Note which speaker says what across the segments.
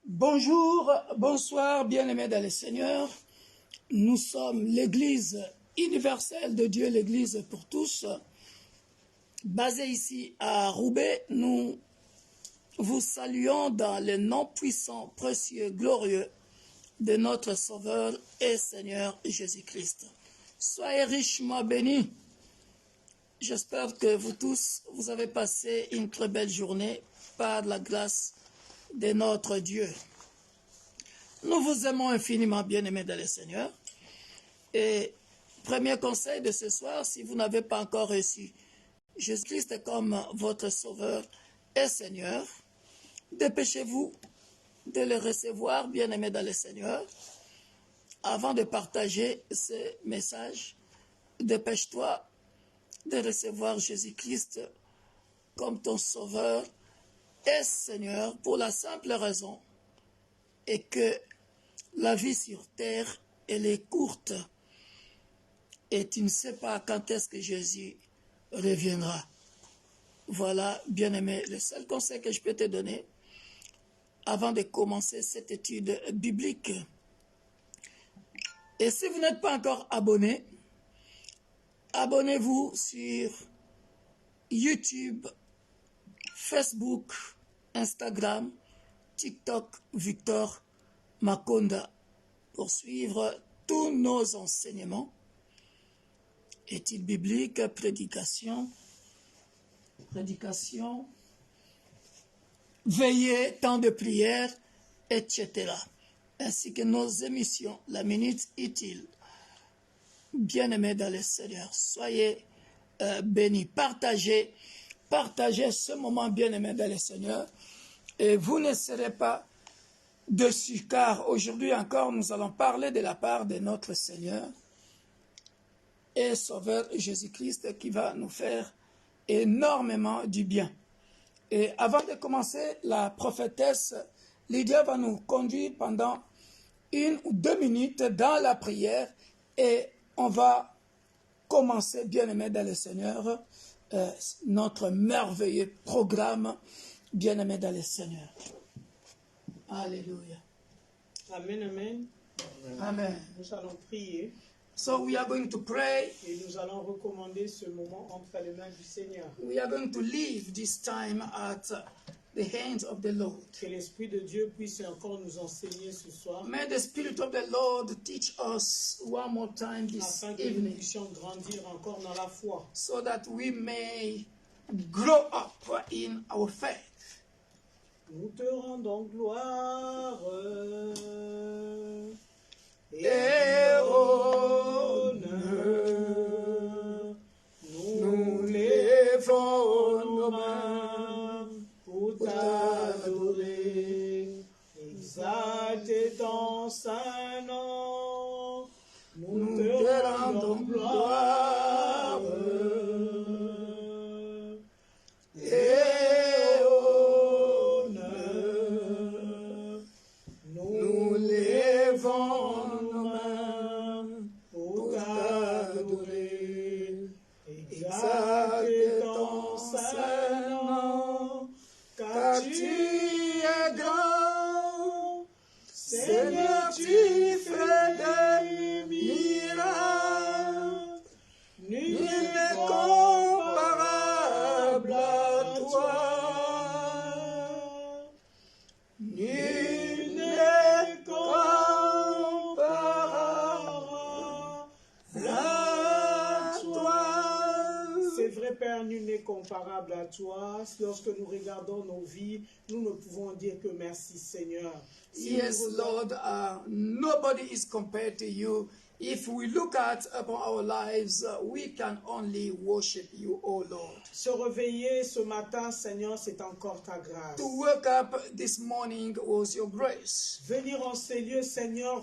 Speaker 1: Bonjour, bonsoir, bien-aimés dans le Seigneur. Nous sommes l'Église universelle de Dieu, l'Église pour tous. Basée ici à Roubaix, nous vous saluons dans le nom puissant, précieux, glorieux de notre Sauveur et Seigneur Jésus-Christ. Soyez richement bénis. J'espère que vous tous, vous avez passé une très belle journée par la grâce de notre Dieu. Nous vous aimons infiniment, bien-aimés dans le Seigneur. Et premier conseil de ce soir, si vous n'avez pas encore reçu Jésus-Christ comme votre Sauveur et Seigneur, dépêchez-vous de le recevoir, bien-aimés dans le Seigneur. Avant de partager ce message, dépêche-toi de recevoir Jésus-Christ comme ton Sauveur et Seigneur pour la simple raison et que la vie sur terre, elle est courte et tu ne sais pas quand est-ce que Jésus reviendra. Voilà, bien-aimé, le seul conseil que je peux te donner avant de commencer cette étude biblique. Et si vous n'êtes pas encore abonné, abonnez-vous sur YouTube, Facebook, Instagram, TikTok, Victor Makonda pour suivre tous nos enseignements, études bibliques, prédication, veillée, temps de prière, etc. Ainsi que nos émissions, la minute utile. Bien-aimés dans le Seigneur, soyez bénis, partagez ce moment, bien-aimés dans le Seigneur, et vous ne serez pas dessus, car aujourd'hui encore, nous allons parler de la part de notre Seigneur et Sauveur Jésus-Christ qui va nous faire énormément du bien. Et avant de commencer, la prophétesse Lydia va nous conduire pendant 1 ou 2 minutes dans la prière et on va commencer, bien-aimés dans le Seigneur, notre merveilleux programme, bien-aimés dans le Seigneur. Alléluia.
Speaker 2: Amen, amen.
Speaker 1: Amen.
Speaker 2: Nous allons prier.
Speaker 1: So we are going to pray.
Speaker 2: Et nous allons recommander ce moment entre les mains du Seigneur.
Speaker 1: We are going to leave this time at the hands of the Lord.
Speaker 2: Que l'Esprit de Dieu puisse encore nous enseigner ce soir.
Speaker 1: May the Spirit of the Lord teach us one more time this
Speaker 2: Afin que nous
Speaker 1: evening,
Speaker 2: puissions grandir encore dans la foi.
Speaker 1: so that we may grow up in our faith.
Speaker 2: Nous te rendons gloire
Speaker 1: Et
Speaker 2: honneur. Nous lèvons nos mains pour t'adorer. Exalté ton saint nom. Nous te rendons gloire et honneur. Nous lèvons nos mains pour t'adorer. Exalté ton saint nom, car tu es grand. Seigneur, tu fais des miracles. Nul n'est comparable à toi. Nul n'est comparable à toi. C'est vrai, Père, nul n'est comparable à toi. Lorsque nous regardons nos vies, nous ne pouvons dire que merci, Seigneur. Si
Speaker 1: Yes,
Speaker 2: nous
Speaker 1: Lord, nobody is compared to you. If we look at upon our lives, we can only worship you, O Lord.
Speaker 2: se réveiller ce matin, Seigneur, c'est encore ta grâce.
Speaker 1: To wake up this morning was your grace.
Speaker 2: Venir en ces lieux, Seigneur,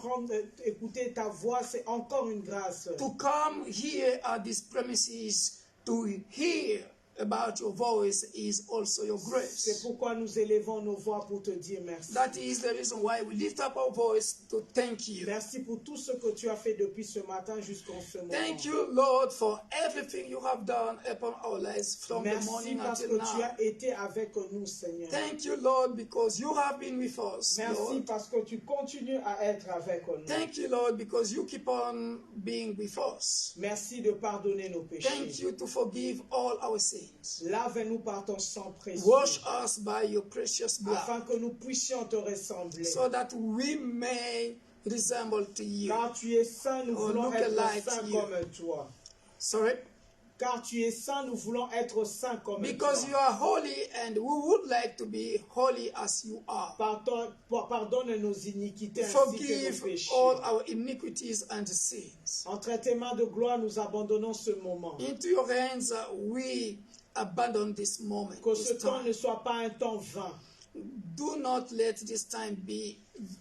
Speaker 2: écouter ta voix, c'est encore une grâce.
Speaker 1: To come here at these premises to hear about your voice is also your
Speaker 2: C'est
Speaker 1: grace.
Speaker 2: pourquoi nous élevons nos voix pour te dire merci.
Speaker 1: That is the reason why we lift up our voice to thank you.
Speaker 2: Merci pour tout ce que tu as fait depuis ce matin jusqu'en ce moment.
Speaker 1: Thank you, Lord, for everything you have done upon our lives from the
Speaker 2: Merci
Speaker 1: morning
Speaker 2: parce
Speaker 1: until
Speaker 2: que tu
Speaker 1: now.
Speaker 2: as été avec nous, Seigneur.
Speaker 1: Thank you, Lord, because you have been with us,
Speaker 2: Merci
Speaker 1: Lord.
Speaker 2: parce que tu continues à être avec nous.
Speaker 1: Thank you, Lord, because you keep on being with us.
Speaker 2: Merci de pardonner nos péchés.
Speaker 1: Thank you to forgive all our sins.
Speaker 2: Lave-nous par ton sang précieux,
Speaker 1: Wash us by your precious blood,
Speaker 2: afin que nous puissions te ressembler.
Speaker 1: so that we may resemble to you.
Speaker 2: Car tu es saint, nous
Speaker 1: Oh,
Speaker 2: voulons
Speaker 1: look
Speaker 2: être
Speaker 1: alike
Speaker 2: saints
Speaker 1: you.
Speaker 2: comme toi.
Speaker 1: Sorry?
Speaker 2: Car tu es saint, nous voulons être saints comme
Speaker 1: Because you
Speaker 2: toi.
Speaker 1: are holy and we would like to be holy as you are.
Speaker 2: Pardonne nos iniquités ainsi que nos
Speaker 1: Forgive
Speaker 2: péchés.
Speaker 1: all our iniquities and sins.
Speaker 2: Entre tes mains de gloire, nous abandonnons ce moment.
Speaker 1: Into your hands we abandon this moment,
Speaker 2: Que ce
Speaker 1: this
Speaker 2: temps
Speaker 1: time.
Speaker 2: ne soit pas un temps vain,
Speaker 1: Do not let this time be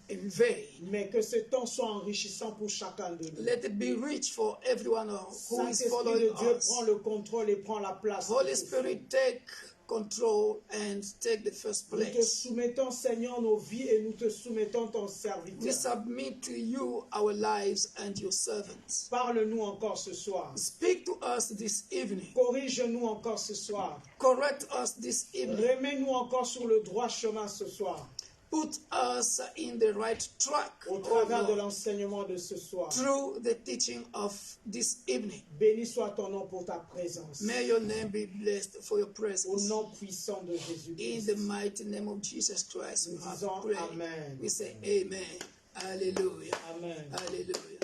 Speaker 1: in vain.
Speaker 2: mais que ce temps soit enrichissant pour chacun de nous.
Speaker 1: Let it be rich for everyone who is
Speaker 2: Saint-Esprit
Speaker 1: following
Speaker 2: de Dieu
Speaker 1: us.
Speaker 2: prend le contrôle et prend la place.
Speaker 1: Holy Spirit, take control and take the first
Speaker 2: Nous te
Speaker 1: place.
Speaker 2: soumettons, Seigneur, nos vies et nous te soumettons ton
Speaker 1: We
Speaker 2: serviteur.
Speaker 1: submit to you our lives and your servants.
Speaker 2: Parle-nous encore ce soir.
Speaker 1: Speak to us this evening.
Speaker 2: Corrige-nous encore ce soir.
Speaker 1: Correct us this evening.
Speaker 2: Remets-nous encore sur le droit chemin ce soir.
Speaker 1: Put us in the right track,
Speaker 2: Au
Speaker 1: oh
Speaker 2: travers de
Speaker 1: Lord,
Speaker 2: l'enseignement de ce soir.
Speaker 1: through the teaching of this evening.
Speaker 2: Béni soit ton nom pour ta présence.
Speaker 1: May your name be blessed for your
Speaker 2: Au
Speaker 1: presence.
Speaker 2: nom puissant de
Speaker 1: In
Speaker 2: Jésus-Christ.
Speaker 1: the mighty name of Jesus Christ, we
Speaker 2: Nous
Speaker 1: have
Speaker 2: disons
Speaker 1: prayed.
Speaker 2: Amen.
Speaker 1: We say amen. Hallelujah.
Speaker 2: Amen.
Speaker 1: Hallelujah.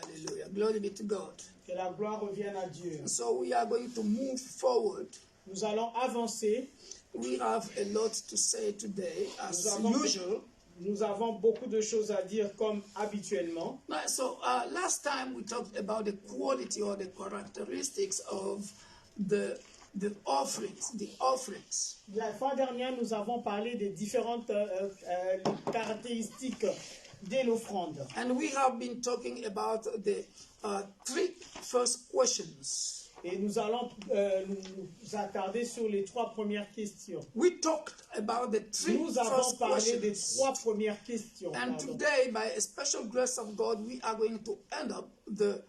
Speaker 1: Hallelujah. Glory be to God.
Speaker 2: Que la gloire revienne à Dieu.
Speaker 1: So we are going to move forward.
Speaker 2: Nous allons avancer.
Speaker 1: We have a lot to say today, as usual.
Speaker 2: Nous avons beaucoup de choses à dire comme habituellement.
Speaker 1: So last time we talked about the quality or the characteristics of the offerings, the offerings.
Speaker 2: La fois dernière, nous avons parlé des différentes caractéristiques de l'offrande.
Speaker 1: And we have been talking about the three first questions.
Speaker 2: Et nous allons nous attarder sur les trois premières questions.
Speaker 1: We talked about the three
Speaker 2: Nous avons
Speaker 1: first
Speaker 2: parlé des
Speaker 1: questions.
Speaker 2: trois premières questions.
Speaker 1: And
Speaker 2: pardon.
Speaker 1: today, by a special grace of God, we are going to end up the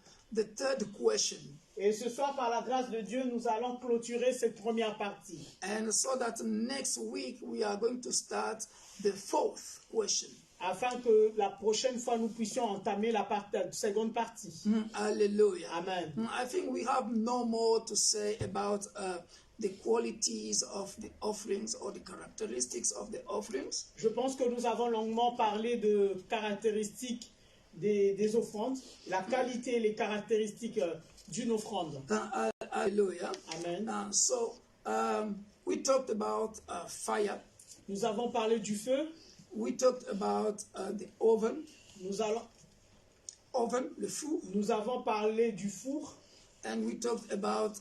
Speaker 1: third question.
Speaker 2: Et ce soir, par la grâce de Dieu, nous allons clôturer cette première partie.
Speaker 1: And so that next week we are going to start the fourth question.
Speaker 2: Afin que la prochaine fois, nous puissions entamer la seconde partie.
Speaker 1: Hallelujah.
Speaker 2: Amen.
Speaker 1: I think we have no more to say about the qualities of the offerings or the characteristics of the offerings.
Speaker 2: Je pense que nous avons longuement parlé de caractéristiques des offrandes, la qualité et les caractéristiques d'une offrande.
Speaker 1: Hallelujah.
Speaker 2: Amen.
Speaker 1: So we talked about fire.
Speaker 2: Nous avons parlé du feu.
Speaker 1: We talked about the oven,
Speaker 2: Nous
Speaker 1: le four,
Speaker 2: nous avons parlé du four.
Speaker 1: and we talked about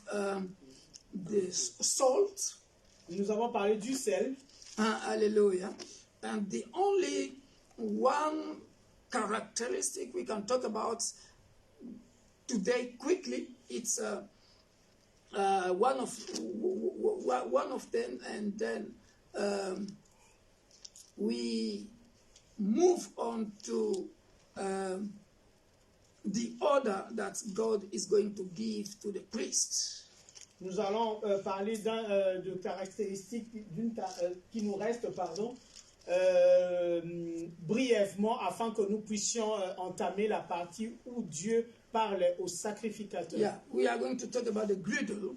Speaker 1: the salt.
Speaker 2: Nous avons parlé du sel.
Speaker 1: Hallelujah. And the only one characteristic we can talk about today quickly, it's one of them, and then we move on to the order that God is going to give to the priests.
Speaker 2: Nous allons parler de caractéristiques qui nous restent, brièvement, afin que nous puissions entamer la partie où Dieu parle aux sacrificateurs.
Speaker 1: Yeah, we are going to talk about the griddle,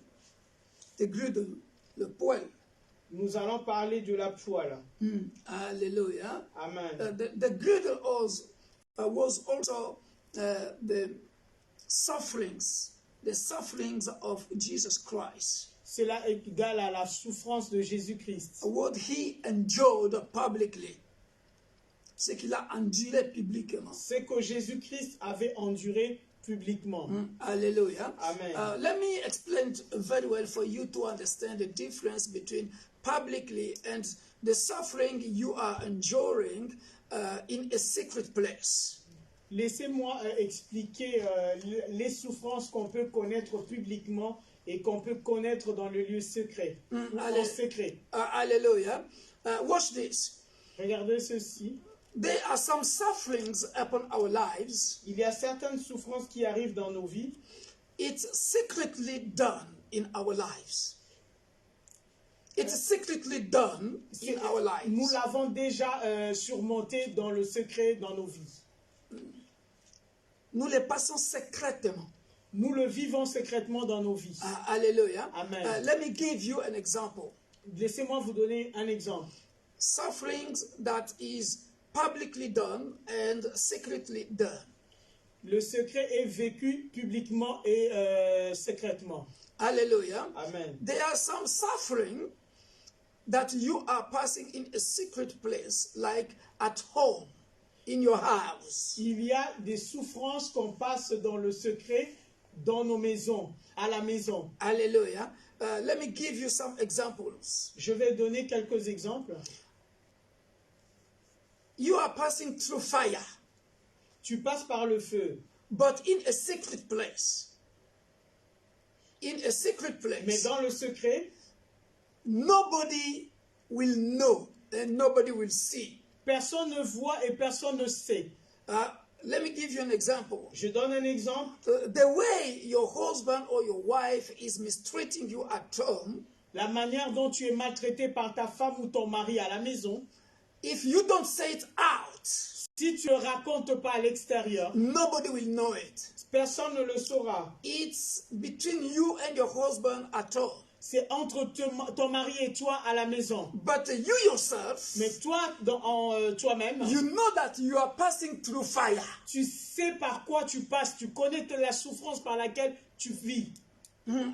Speaker 1: le poêle.
Speaker 2: Nous allons parler de la poêle.
Speaker 1: Hallelujah.
Speaker 2: Amen.
Speaker 1: The griddle was also the sufferings of Jesus Christ.
Speaker 2: Cela est égal à la souffrance de Jésus-Christ.
Speaker 1: What he endured publicly. Ce qu'il a enduré publiquement.
Speaker 2: Ce que Jésus-Christ avait enduré publiquement.
Speaker 1: Hallelujah.
Speaker 2: Amen.
Speaker 1: Let me explain very well for you to understand the difference between publicly and the suffering you are enduring in a secret place.
Speaker 2: Laissez-moi expliquer les souffrances qu'on peut connaître publiquement et qu'on peut connaître dans le lieu secret. Ou en secret.
Speaker 1: Hallelujah. Watch this.
Speaker 2: Regardez ceci.
Speaker 1: There are some sufferings upon our lives.
Speaker 2: Il y a certaines souffrances qui arrivent dans nos vies.
Speaker 1: It's secretly done in our lives. It's secretly done in our lives.
Speaker 2: Nous l'avons déjà surmonté dans le secret dans nos vies.
Speaker 1: Nous les passons secrètement.
Speaker 2: Nous le vivons secrètement dans nos vies.
Speaker 1: Hallelujah.
Speaker 2: Amen.
Speaker 1: Let me give you an example.
Speaker 2: Laissez-moi vous donner un exemple.
Speaker 1: Sufferings that is publicly done and secretly done.
Speaker 2: Le secret est vécu publiquement et secrètement.
Speaker 1: Hallelujah.
Speaker 2: Amen.
Speaker 1: There are some suffering that you are passing in a secret place, like at home, in your house.
Speaker 2: Il y a des souffrances qu'on passe dans le secret, dans nos maisons, à la maison.
Speaker 1: Hallelujah. Let me give you some examples.
Speaker 2: Je vais donner quelques exemples.
Speaker 1: You are passing through fire,
Speaker 2: Tu passes par le feu,
Speaker 1: but in a secret place. In a secret
Speaker 2: mais
Speaker 1: place.
Speaker 2: dans le secret,
Speaker 1: Nobody will know and nobody will see.
Speaker 2: personne ne voit et personne ne sait.
Speaker 1: Let me give you an example.
Speaker 2: Je donne un exemple.
Speaker 1: The way your husband or your wife is mistreating you at home,
Speaker 2: La manière dont tu es maltraité par ta femme ou ton mari à la maison,
Speaker 1: if you don't say it out,
Speaker 2: si tu ne racontes pas à l'extérieur,
Speaker 1: nobody will know it.
Speaker 2: personne ne le saura.
Speaker 1: It's between you and your husband at home.
Speaker 2: C'est entre ton mari et toi à la maison.
Speaker 1: But you yourself,
Speaker 2: Mais toi, toi-même,
Speaker 1: you know that you are passing through fire.
Speaker 2: tu sais par quoi tu passes. Tu connais la souffrance par laquelle tu vis.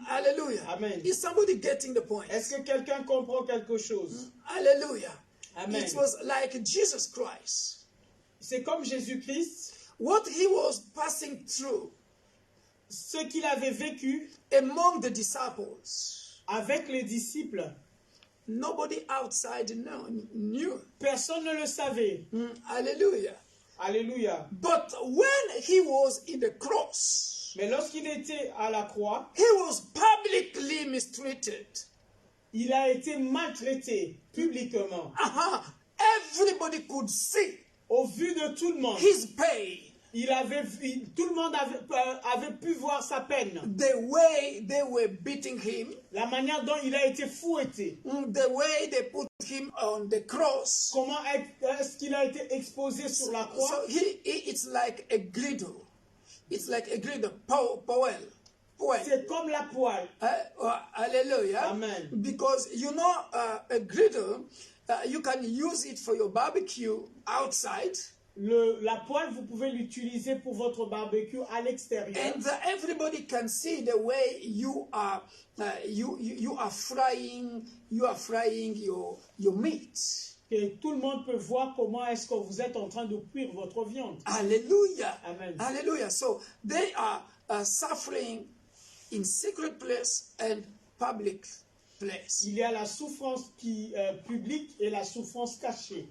Speaker 1: Hallelujah.
Speaker 2: Amen.
Speaker 1: Is somebody getting the point?
Speaker 2: Est-ce que quelqu'un comprend quelque chose?
Speaker 1: Hallelujah.
Speaker 2: Amen.
Speaker 1: It was like Jesus Christ.
Speaker 2: C'est comme Jésus-Christ,
Speaker 1: What he was passing through
Speaker 2: ce qu'il avait vécu
Speaker 1: among the disciples,
Speaker 2: avec les disciples.
Speaker 1: nobody outside knew.
Speaker 2: Personne ne le savait.
Speaker 1: Hallelujah.
Speaker 2: Alléluia.
Speaker 1: But when he was in the cross,
Speaker 2: Mais lorsqu'il était à la croix,
Speaker 1: he was publicly mistreated.
Speaker 2: il a été maltraité publiquement.
Speaker 1: Everybody could see
Speaker 2: Au vu de tout le monde,
Speaker 1: his pain.
Speaker 2: tout le monde avait pu voir sa peine.
Speaker 1: The way they were beating him,
Speaker 2: La manière dont il a été fouetté.
Speaker 1: the way they put him on the cross.
Speaker 2: Comment est-ce qu'il a été exposé sur la croix?
Speaker 1: So it's like a griddle. It's like a griddle. Powell.
Speaker 2: C'est comme la poêle.
Speaker 1: Hallelujah.
Speaker 2: Amen.
Speaker 1: Because you know a griddle, you can use it for your barbecue outside.
Speaker 2: La poêle, vous pouvez l'utiliser pour votre barbecue à l'extérieur.
Speaker 1: And everybody can see the way you are frying your meat.
Speaker 2: Et tout le monde peut voir comment est-ce que vous êtes en train de cuire votre viande.
Speaker 1: Hallelujah.
Speaker 2: Amen.
Speaker 1: Hallelujah. So they are suffering in secret place and public place.
Speaker 2: Il y a la souffrance publique et la souffrance cachée.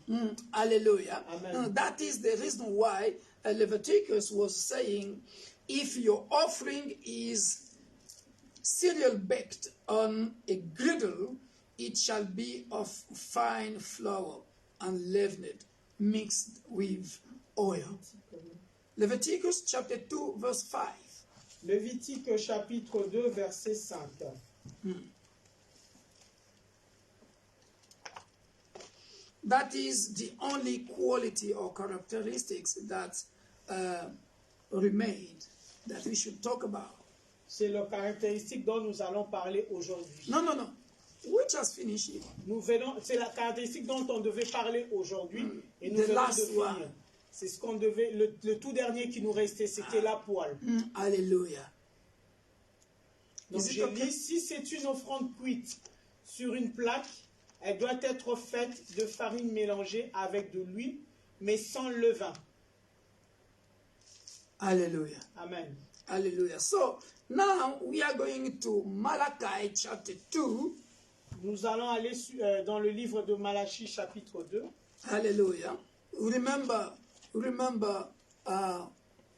Speaker 1: Hallelujah.
Speaker 2: Amen.
Speaker 1: That is the reason why Leviticus was saying, if your offering is cereal baked on a griddle, it shall be of fine flour, unleavened, mixed with oil. Leviticus chapter 2, verse 5.
Speaker 2: Lévitique chapitre 2, verset 5.
Speaker 1: That is the only quality or characteristics that remained that we should talk about.
Speaker 2: C'est la caractéristique dont nous allons parler aujourd'hui.
Speaker 1: No. We just finished it.
Speaker 2: C'est la caractéristique dont on devait parler aujourd'hui et nous
Speaker 1: The
Speaker 2: venons de
Speaker 1: last
Speaker 2: finir.
Speaker 1: one.
Speaker 2: C'est ce qu'on devait, le tout dernier qui nous restait, c'était la poêle.
Speaker 1: Hallelujah.
Speaker 2: Donc
Speaker 1: Is it
Speaker 2: j'ai
Speaker 1: okay?
Speaker 2: dit, si c'est une offrande cuite sur une plaque, elle doit être faite de farine mélangée avec de l'huile, mais sans levain.
Speaker 1: Hallelujah.
Speaker 2: Amen.
Speaker 1: Hallelujah. So now we are going to Malachi chapter 2.
Speaker 2: Nous allons aller dans le livre de Malachie chapitre 2.
Speaker 1: Hallelujah. Remember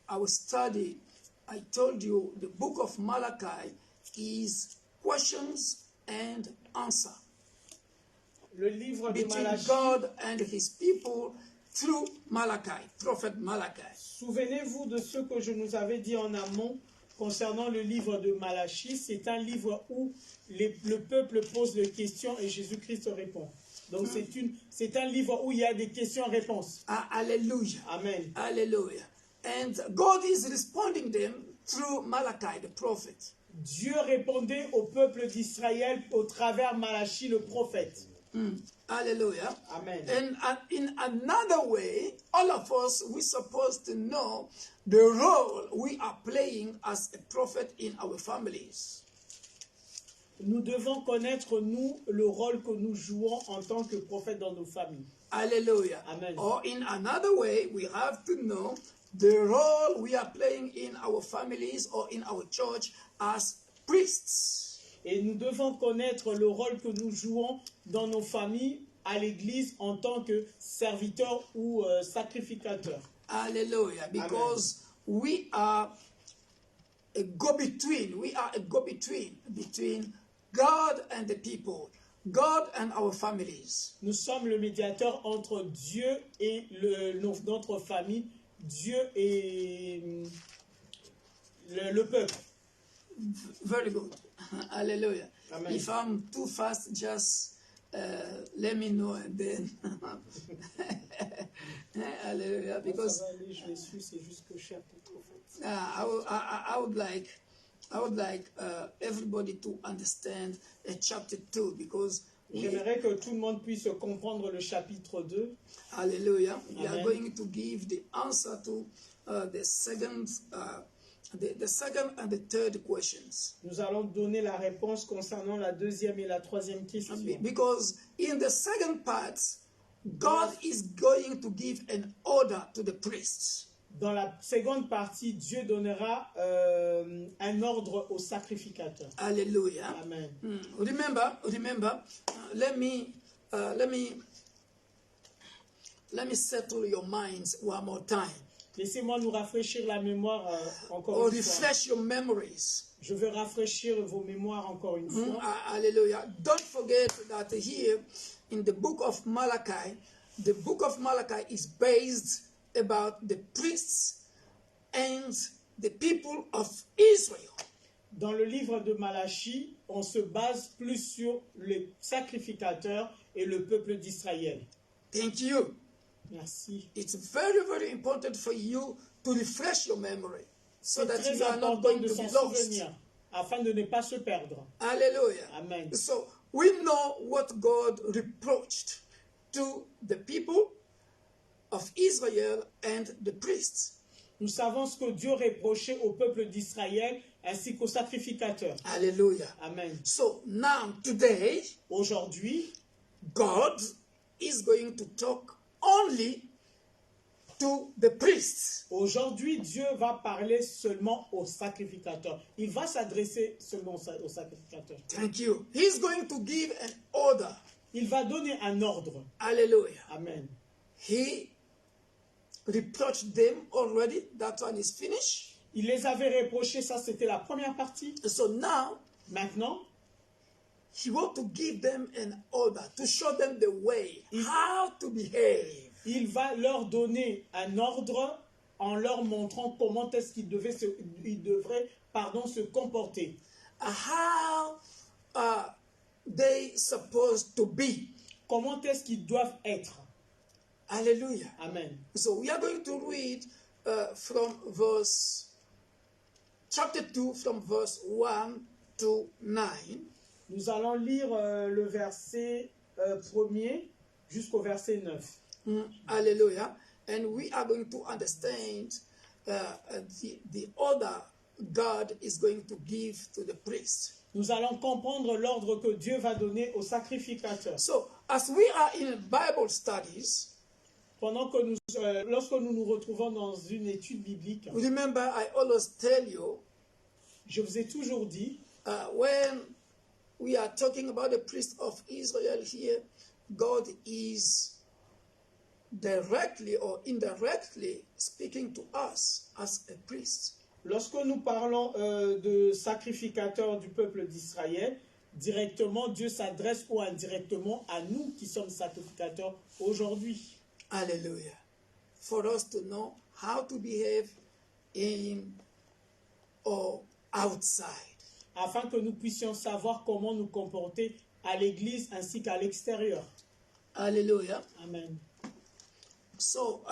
Speaker 1: our study. I told you the book of Malachi is questions and answer
Speaker 2: Le livre de
Speaker 1: between
Speaker 2: Malachie.
Speaker 1: God and his people through Malachi, prophet Malachi.
Speaker 2: Souvenez-vous de ce que je nous avais dit en amont concernant le livre de Malachie. C'est un livre où le peuple pose des questions et Jésus-Christ répond. Donc c'est un livre où il y a des questions-réponses.
Speaker 1: Hallelujah.
Speaker 2: Amen.
Speaker 1: Hallelujah. And God is responding them through Malachi, the prophet.
Speaker 2: Dieu répondait au peuple d'Israël au travers Malachie, le prophète.
Speaker 1: Hallelujah.
Speaker 2: Amen.
Speaker 1: And in another way, all of us, we're supposed to know the role we are playing as a prophet in our families.
Speaker 2: Nous devons connaître, nous, le rôle que nous jouons en tant que prophète dans nos familles.
Speaker 1: Hallelujah.
Speaker 2: Amen.
Speaker 1: Or in another way, we have to know the role we are playing in our families or in our church as priests.
Speaker 2: Et nous devons connaître le rôle que nous jouons dans nos familles, à l'église, en tant que serviteurs ou sacrificateurs.
Speaker 1: Hallelujah. Because we are a go-between. We are a go-between between God and the people, God and our families.
Speaker 2: Nous sommes le médiateur entre Dieu et notre famille, Dieu et le peuple.
Speaker 1: Very good. Hallelujah.
Speaker 2: Amen.
Speaker 1: If I'm too fast, just let me know and then. Hallelujah. Because
Speaker 2: Ça va aller, je vais suivre, c'est juste que je suis un peu trop fatigué.
Speaker 1: I would like everybody to understand chapter 2 because
Speaker 2: J'aimerais que tout le monde puisse comprendre le chapitre 2.
Speaker 1: hallelujah. We are
Speaker 2: Amen.
Speaker 1: going to give the answer to the second and the third questions.
Speaker 2: Nous allons donner la réponse concernant la deuxième et la troisième question.
Speaker 1: Because in the second part, God is going to give an order to the priests.
Speaker 2: Dans la seconde partie, Dieu donnera un ordre aux sacrificateurs.
Speaker 1: Hallelujah.
Speaker 2: Amen.
Speaker 1: Remember. Let me settle your minds one more time.
Speaker 2: Laissez-moi nous rafraîchir la mémoire encore
Speaker 1: Or
Speaker 2: une fois.
Speaker 1: refresh your memories.
Speaker 2: Je veux rafraîchir vos mémoires encore une fois.
Speaker 1: Hallelujah. Don't forget that here in the book of Malachi is based about the priests and the people of Israel.
Speaker 2: Dans le livre de Malachie, on se base plus sur les sacrificateurs et le peuple d'Israël.
Speaker 1: Thank you.
Speaker 2: Merci.
Speaker 1: It's very, very important for you to refresh your memory so
Speaker 2: C'est
Speaker 1: that
Speaker 2: très
Speaker 1: you are not
Speaker 2: important
Speaker 1: going
Speaker 2: de
Speaker 1: to
Speaker 2: s'en
Speaker 1: be lost.
Speaker 2: souvenir afin de ne pas se perdre.
Speaker 1: Hallelujah.
Speaker 2: Amen.
Speaker 1: So we know what God reproached to the people of Israel and the priests.
Speaker 2: Nous savons ce que Dieu reprochait au peuple d'Israël ainsi qu'aux sacrificateurs.
Speaker 1: Hallelujah.
Speaker 2: Amen.
Speaker 1: So now, today,
Speaker 2: Aujourd'hui,
Speaker 1: God is going to talk only to the priests.
Speaker 2: Aujourd'hui, Dieu va parler seulement aux sacrificateurs. Il va s'adresser seulement aux sacrificateurs.
Speaker 1: Thank you. He's going to give an order.
Speaker 2: Il va donner un ordre.
Speaker 1: Hallelujah.
Speaker 2: Amen.
Speaker 1: He reproached them already. That one is finished.
Speaker 2: Il les avait reprochés, ça c'était la première partie.
Speaker 1: So now,
Speaker 2: Maintenant,
Speaker 1: he wants to give them an order to show them the way, how to behave.
Speaker 2: il va leur donner un ordre en leur montrant comment est-ce qu'ils devraient se comporter.
Speaker 1: How they supposed to be.
Speaker 2: Comment est-ce qu'ils doivent être.
Speaker 1: Hallelujah.
Speaker 2: Amen.
Speaker 1: So we are going to read from chapter 2, from verse 1 to 9.
Speaker 2: Nous allons lire le verset 1er jusqu'au verset 9.
Speaker 1: Hallelujah. And we are going to understand the order God is going to give to the priest.
Speaker 2: Nous allons comprendre l'ordre que Dieu va donner aux sacrificateurs.
Speaker 1: So, as we are in Bible studies,
Speaker 2: Pendant que lorsque nous nous retrouvons dans une étude biblique,
Speaker 1: remember I always tell you,
Speaker 2: je vous ai toujours dit,
Speaker 1: when we are talking about the priest of Israel here, God is directly or indirectly speaking to us as a priest.
Speaker 2: Lorsque nous parlons de sacrificateurs du peuple d'Israël, directement, Dieu s'adresse ou indirectement à nous qui sommes sacrificateurs aujourd'hui.
Speaker 1: Hallelujah. For us to know how to behave in or outside.
Speaker 2: Afin que nous puissions savoir comment nous comporter à l'église ainsi qu'à l'extérieur.
Speaker 1: Hallelujah.
Speaker 2: Amen.
Speaker 1: So,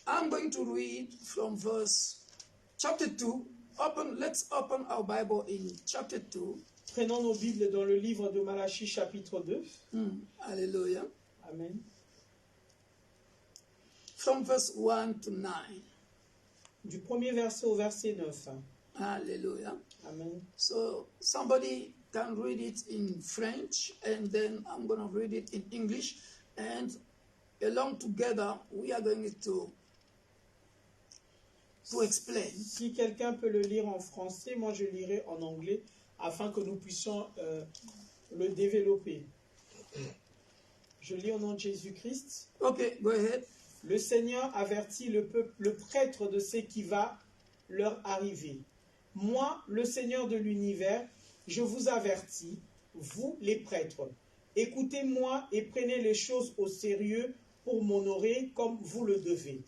Speaker 1: I'm going to read from verse chapter 2. Let's open our Bible in chapter 2.
Speaker 2: Prenons nos Bibles dans le livre de Malachie chapitre 2.
Speaker 1: Hallelujah.
Speaker 2: Amen.
Speaker 1: From verse 1 to 9.
Speaker 2: Du premier verset au verset 9.
Speaker 1: Hallelujah.
Speaker 2: Amen.
Speaker 1: So somebody can read it in French, and then I'm going to read it in English, and along together we are going to explain.
Speaker 2: Si quelqu'un peut le lire en français, moi je lirai en anglais afin que nous puissions le développer. Je lis au nom de Jésus-Christ.
Speaker 1: Okay, go ahead.
Speaker 2: Le Seigneur avertit le peuple, le prêtre de ce qui va leur arriver. Moi, le Seigneur de l'univers, je vous avertis, vous les prêtres. Écoutez-moi et prenez les choses au sérieux pour m'honorer comme vous le devez.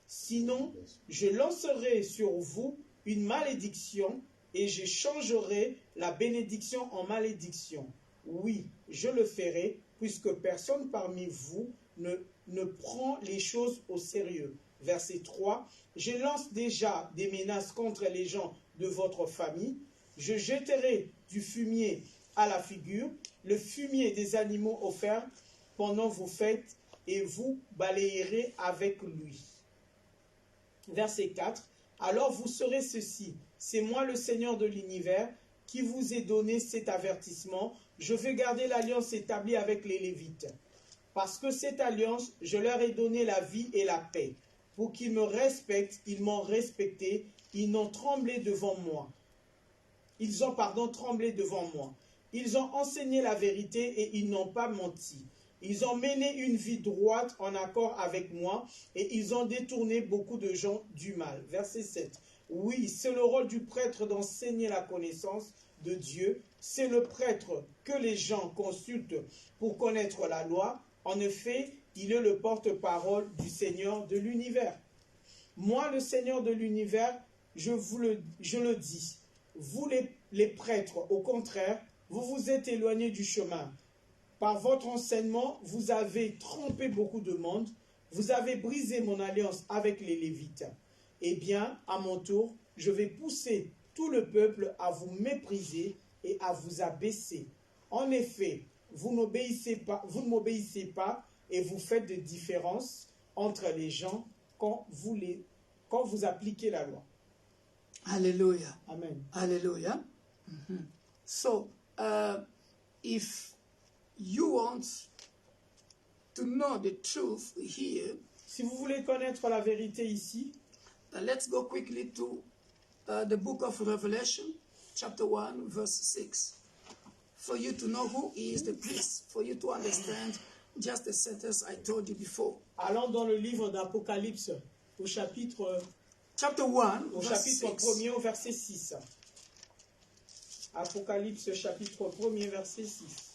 Speaker 2: Sinon, je lancerai sur vous une malédiction et je changerai la bénédiction en malédiction. Oui, je le ferai, puisque personne parmi vous ne prend les choses au sérieux. Verset 3. Je lance déjà des menaces contre les gens de votre famille. Je jeterai du fumier à la figure, le fumier des animaux offerts pendant vos fêtes, et vous balayerez avec lui. Verset 4. Alors vous saurez ceci, c'est moi le Seigneur de l'univers qui vous ai donné cet avertissement. Je veux garder l'alliance établie avec les Lévites. Parce que cette alliance, je leur ai donné la vie et la paix. Pour qu'ils me respectent, ils m'ont respecté, ils ont tremblé devant moi. Ils ont tremblé devant moi. Ils ont enseigné la vérité et ils n'ont pas menti. Ils ont mené une vie droite en accord avec moi et ils ont détourné beaucoup de gens du mal. Verset 7. Oui, c'est le rôle du prêtre d'enseigner la connaissance de Dieu. C'est le prêtre que les gens consultent pour connaître la loi. En effet, il est le porte-parole du Seigneur de l'univers. Moi, le Seigneur de l'univers, je le dis. Vous les prêtres, au contraire, vous vous êtes éloignés du chemin. Par votre enseignement, vous avez trompé beaucoup de monde. Vous avez brisé mon alliance avec les Lévites. Eh bien, à mon tour, je vais pousser tout le peuple à vous mépriser et à vous abaisser. En effet, vous ne m'obéissez pas et vous faites des différences entre les gens quand vous appliquez la loi.
Speaker 1: Hallelujah.
Speaker 2: Amen.
Speaker 1: Hallelujah. So, if you want to know the truth here,
Speaker 2: Si vous voulez connaître la vérité ici,
Speaker 1: let's go quickly to the book of Revelation, chapter 1, verse 6. For you to know who is the priest, for you to understand just the sentence I told you before.
Speaker 2: allons dans le livre d'Apocalypse, au chapitre
Speaker 1: Chapter 1, verse 6.
Speaker 2: 1er, au verset 6. Apocalypse, chapitre 1er, verset 6.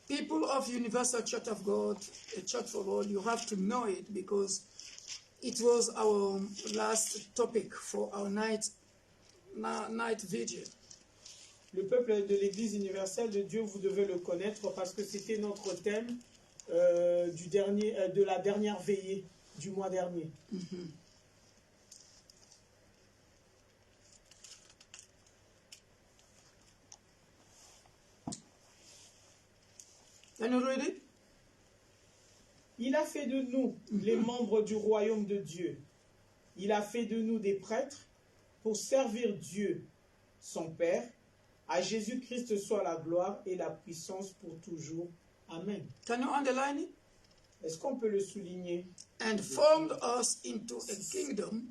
Speaker 1: People of Universal Church of God, a church for all, you have to know it because it was our last topic for our night vigil.
Speaker 2: Le peuple de l'Église universelle de Dieu, vous devez le connaître parce que c'était notre thème de la dernière veillée du mois dernier.
Speaker 1: Can you read it?
Speaker 2: Il a fait de nous les membres du royaume de Dieu. Il a fait de nous des prêtres pour servir Dieu, son Père. À Jésus-Christ soit la gloire et la puissance pour toujours. Amen.
Speaker 1: Can you underline it?
Speaker 2: Est-ce qu'on peut le souligner?
Speaker 1: And formed us into a kingdom.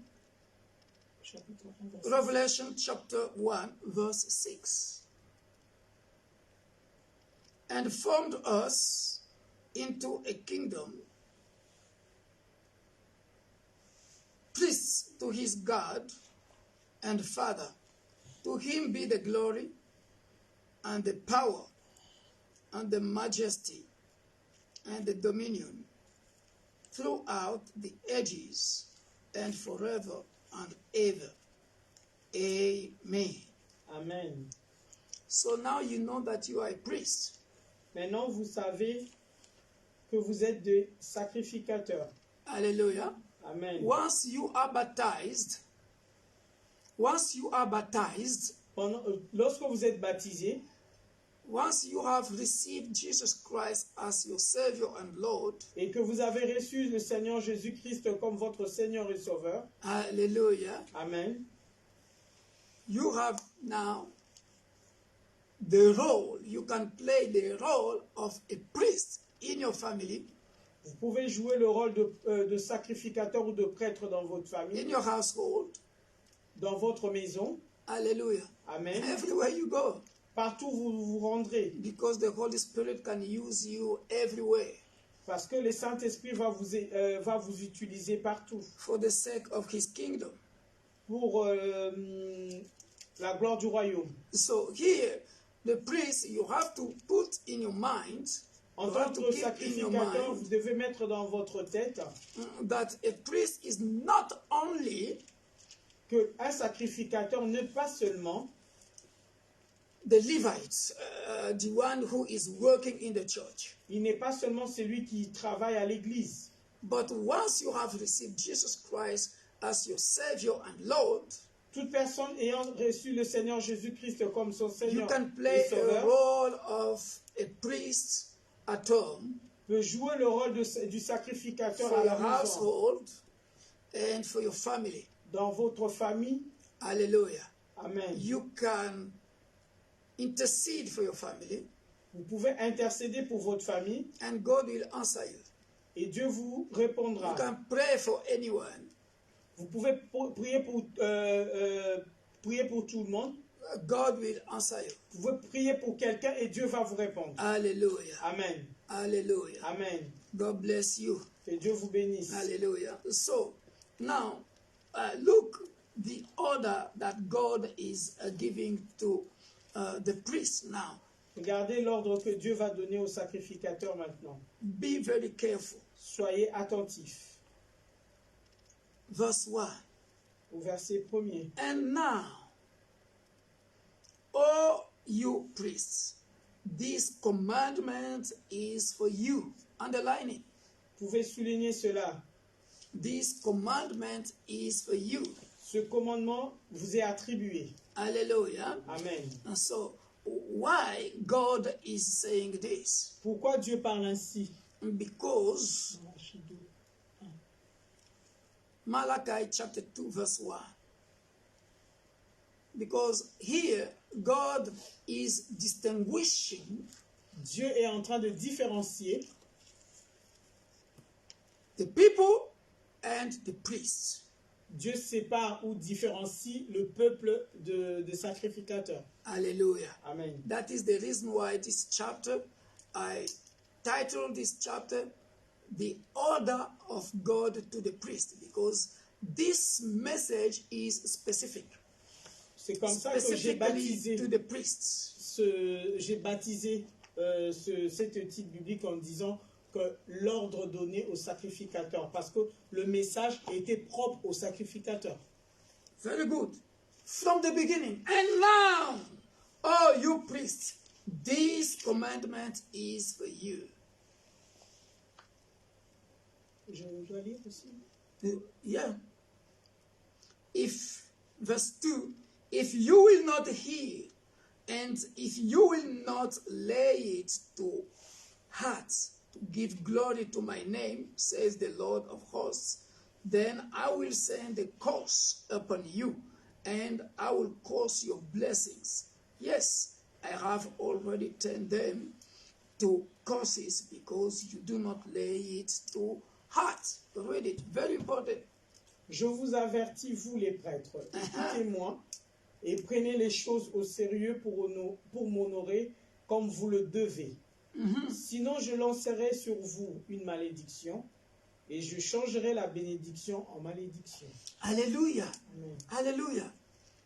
Speaker 2: Chapitre 1, verset 6.
Speaker 1: Revelation chapter 1, verse 6. And formed us into a kingdom priest to his God and Father. To him be the glory and the power and the majesty and the dominion throughout the ages and forever and ever. Amen.
Speaker 2: Amen.
Speaker 1: So now you know that you are a priest.
Speaker 2: Maintenant, vous savez que vous êtes des sacrificateurs.
Speaker 1: Hallelujah.
Speaker 2: Amen.
Speaker 1: Once you are baptized,
Speaker 2: Lorsque vous êtes baptisé,
Speaker 1: once you have received Jesus Christ as your Savior and Lord,
Speaker 2: et que vous avez reçu le Seigneur Jésus-Christ comme votre Seigneur et Sauveur,
Speaker 1: hallelujah,
Speaker 2: Amen,
Speaker 1: you have now the role, you can play the role of a priest in your family,
Speaker 2: vous pouvez jouer le rôle de sacrificateur ou de prêtre dans votre famille,
Speaker 1: in your household,
Speaker 2: dans votre maison,
Speaker 1: hallelujah,
Speaker 2: Amen,
Speaker 1: everywhere you go,
Speaker 2: partout où vous vous rendrez,
Speaker 1: because the Holy Spirit can use you everywhere
Speaker 2: parce que le Saint-Esprit va vous utiliser partout
Speaker 1: for the sake of His kingdom.
Speaker 2: pour la gloire du royaume.
Speaker 1: So here, the priest, you have to put in your mind,
Speaker 2: En
Speaker 1: you
Speaker 2: tant
Speaker 1: have to
Speaker 2: que
Speaker 1: keep in your
Speaker 2: sacrificateur, vous
Speaker 1: mind
Speaker 2: devez mettre dans votre tête
Speaker 1: that a priest is not only
Speaker 2: qu'un sacrificateur n'est pas seulement
Speaker 1: the Levites, the one who is working in the church.
Speaker 2: il n'est pas seulement celui qui travaille à l'église,
Speaker 1: But once you have received Jesus Christ as your Savior and Lord,
Speaker 2: toute personne ayant reçu le Seigneur Jésus-Christ comme son
Speaker 1: you
Speaker 2: Seigneur
Speaker 1: can
Speaker 2: et
Speaker 1: play a
Speaker 2: Sauveur,
Speaker 1: role of a priest at home,
Speaker 2: peut jouer le rôle du sacrificateur
Speaker 1: for
Speaker 2: à
Speaker 1: your
Speaker 2: la maison,
Speaker 1: household, and for your family.
Speaker 2: dans votre famille.
Speaker 1: Hallelujah.
Speaker 2: Amen.
Speaker 1: You can intercede for your family,
Speaker 2: Vous pouvez intercéder pour votre famille
Speaker 1: and God will answer you.
Speaker 2: et Dieu vous
Speaker 1: You
Speaker 2: répondra.
Speaker 1: can pray for anyone.
Speaker 2: Vous pouvez prier pour tout le monde.
Speaker 1: God will answer you.
Speaker 2: Vous pouvez prier pour quelqu'un et Dieu va vous répondre.
Speaker 1: Hallelujah.
Speaker 2: Amen.
Speaker 1: Hallelujah.
Speaker 2: Amen.
Speaker 1: God bless you.
Speaker 2: Que Dieu vous bénisse.
Speaker 1: Hallelujah. So now, look the order that God is giving to the priest now.
Speaker 2: Regardez l'ordre que Dieu va donner aux sacrificateurs maintenant.
Speaker 1: Be very careful.
Speaker 2: Soyez attentifs.
Speaker 1: Verse 1.
Speaker 2: Au verset 1er.
Speaker 1: And now, O you priests, this commandment is for you. Underline it.
Speaker 2: Vous pouvez souligner cela.
Speaker 1: This commandment is for you.
Speaker 2: Ce commandement vous est attribué.
Speaker 1: Hallelujah.
Speaker 2: Amen.
Speaker 1: And so, why God is saying this?
Speaker 2: Pourquoi Dieu parle ainsi?
Speaker 1: Because Malachi chapter 2 verse 1. Because here God is distinguishing
Speaker 2: Dieu est en train de différencier
Speaker 1: the people and the priests.
Speaker 2: Dieu sépare ou différencie le peuple des sacrificateurs.
Speaker 1: Hallelujah.
Speaker 2: Amen.
Speaker 1: That is the reason why this chapter, I titled this chapter, The Order of God to the Priest, because this message is specific.
Speaker 2: C'est comme ça que j'ai
Speaker 1: Specifically
Speaker 2: baptisé,
Speaker 1: to the priests.
Speaker 2: cette titre biblique en disant que l'ordre donné aux sacrificateurs, parce que le message était propre aux sacrificateurs.
Speaker 1: Very good. From the beginning. And now, oh, you priests, this commandment is for you.
Speaker 2: Je dois lire aussi.
Speaker 1: Yeah. If, verse 2, if you will not hear, and if you will not lay it to heart, to give glory to my name, says the Lord of hosts, then I will send a curse upon you, and I will cause your blessings. Yes, I have already turned them to curses because you do not lay it to heart. Read it, very important.
Speaker 2: Je vous avertis, vous les prêtres, écoutez-moi et prenez les choses au sérieux pour m'honorer comme vous le devez. Sinon, je lancerai sur vous une malédiction Et je changerai la bénédiction en malédiction.
Speaker 1: Hallelujah.
Speaker 2: Amen.
Speaker 1: Hallelujah.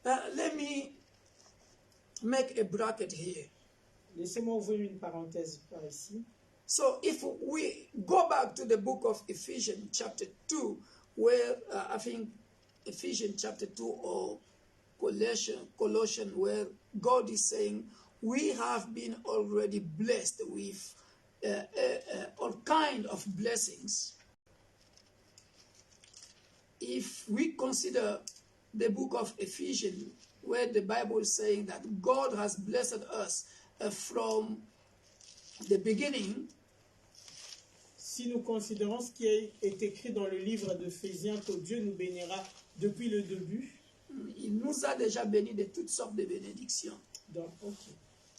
Speaker 1: Let me make a bracket here.
Speaker 2: Laissez-moi ouvrir une parenthèse par ici.
Speaker 1: So if we go back to the book of Ephesians chapter 2, where I think Ephesians chapter 2 or Colossians, where God is saying, we have been already blessed with all kind of blessings. If we consider the book of Ephesians, where the Bible is saying that God has blessed us from the beginning.
Speaker 2: Si nous considérons ce qui est écrit dans le livre d'Éphésiens, que Dieu nous bénira depuis le début.
Speaker 1: Il nous a déjà bénis de toutes sortes de bénédictions.
Speaker 2: Donc, ok.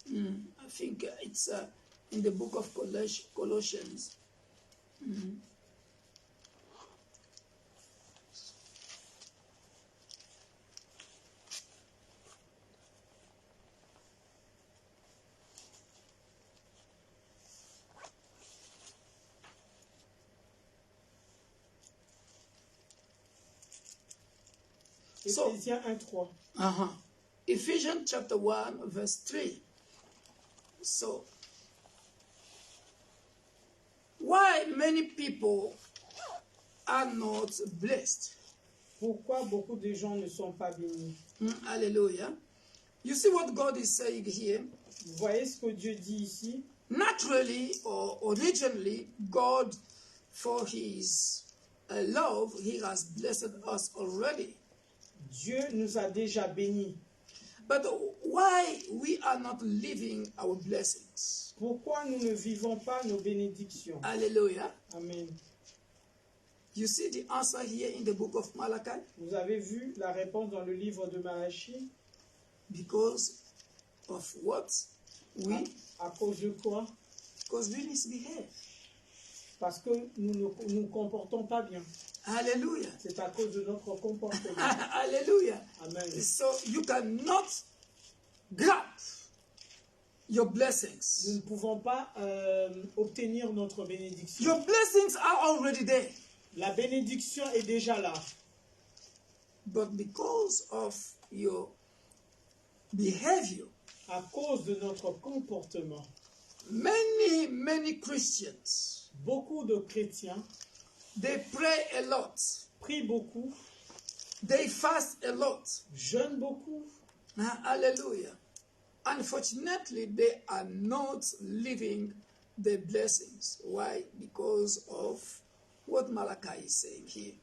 Speaker 1: I think it's in the book of Colossians.
Speaker 2: Éphésiens 1:3.
Speaker 1: Ephesians chapter 1 verse 3. So, why many people are not blessed?
Speaker 2: Pourquoi beaucoup de gens ne sont pas bénis?
Speaker 1: Hallelujah. You see what God is saying here?
Speaker 2: Vous voyez ce que Dieu dit ici?
Speaker 1: Naturally or originally, God, for his love, he has blessed us already.
Speaker 2: Dieu nous a déjà bénis.
Speaker 1: But why we are not living our blessings?
Speaker 2: Pourquoi nous ne vivons pas nos bénédictions?
Speaker 1: Hallelujah.
Speaker 2: Amen.
Speaker 1: You see the answer here in the book of Malachi?
Speaker 2: Vous avez vu la réponse dans le livre de Malachie?
Speaker 1: Because of what?
Speaker 2: À cause de quoi?
Speaker 1: Because we misbehave.
Speaker 2: Parce que nous ne nous comportons pas bien.
Speaker 1: Hallelujah.
Speaker 2: C'est à cause de notre comportement.
Speaker 1: Hallelujah.
Speaker 2: Amen.
Speaker 1: So you cannot grab your blessings.
Speaker 2: Nous ne pouvons pas obtenir notre bénédiction.
Speaker 1: Your blessings are already there.
Speaker 2: La bénédiction est déjà là.
Speaker 1: But because of your behavior,
Speaker 2: à cause de notre comportement,
Speaker 1: many Christians,
Speaker 2: beaucoup de chrétiens,
Speaker 1: they pray a lot,
Speaker 2: prient beaucoup,
Speaker 1: they fast a lot,
Speaker 2: jeûnent beaucoup.
Speaker 1: Hallelujah. Unfortunately, they are not living the blessings. Why? Because of what Malachi is saying here.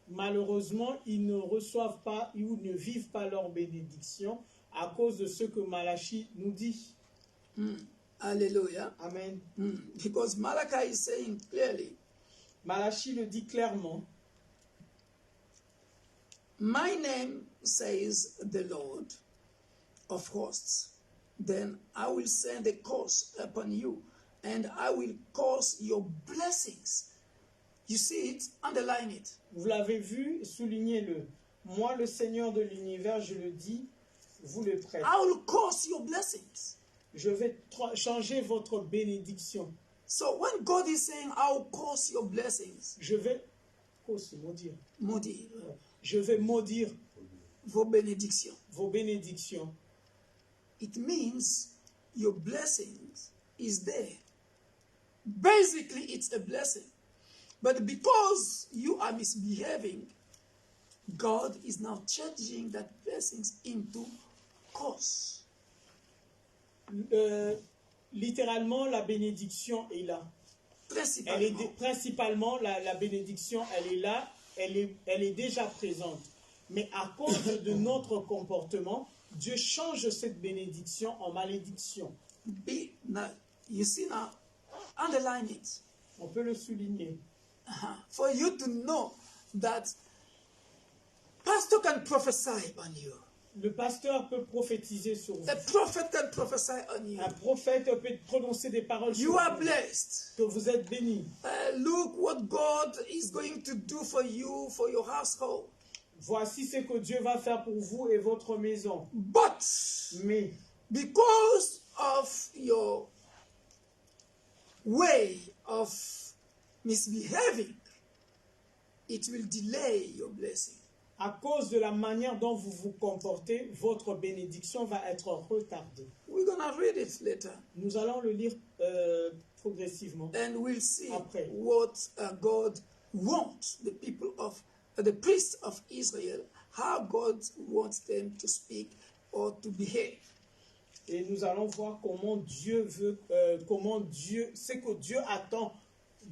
Speaker 2: Malheureusement, ils ne reçoivent pas ou ne vivent pas leur bénédiction à cause de ce que Malachie nous dit.
Speaker 1: Hallelujah.
Speaker 2: Amen.
Speaker 1: Because Malachi is saying clearly,
Speaker 2: Malachie le dit clairement.
Speaker 1: My name, says the Lord of hosts, then I will send a curse upon you, and I will cause your blessings. You see it? Underline it.
Speaker 2: Vous l'avez vu, soulignez-le. Moi, le Seigneur de l'univers, je le dis, vous le prêtez.
Speaker 1: I will cause your blessings.
Speaker 2: Je vais changer votre bénédiction.
Speaker 1: So when God is saying, I will cause your blessings,
Speaker 2: je vais maudire.
Speaker 1: Maudire.
Speaker 2: Je vais maudire
Speaker 1: vos bénédictions.
Speaker 2: Vos bénédictions.
Speaker 1: It means your blessings is there. Basically, it's a blessing. But because you are misbehaving, God is now changing that blessings into curse.
Speaker 2: Littéralement, la bénédiction est là. Principalement, la bénédiction, elle est là, elle est déjà présente. Mais à cause de notre comportement, Dieu change cette bénédiction en malédiction.
Speaker 1: Now, you see now, underline it.
Speaker 2: On peut le souligner.
Speaker 1: For you to know that pastor can prophesy on you.
Speaker 2: Le pasteur peut prophétiser sur vous.
Speaker 1: A prophet can prophesy on you.
Speaker 2: Un prophète peut prononcer des paroles sur vous.
Speaker 1: You are blessed.
Speaker 2: Que vous êtes bénis.
Speaker 1: Look what God is going to do for you, for your household.
Speaker 2: Voici ce que Dieu va faire pour vous et votre maison.
Speaker 1: Mais because of your way of misbehaving, it will delay your blessing.
Speaker 2: À cause de la manière dont vous vous comportez, votre bénédiction va être retardée.
Speaker 1: We're going to read it later.
Speaker 2: Nous allons le lire progressivement.
Speaker 1: And we'll see
Speaker 2: Après.
Speaker 1: what God wants the people of, the priests of Israel, how God wants them to speak or to behave.
Speaker 2: Et nous allons voir comment Dieu veut, ce que Dieu attend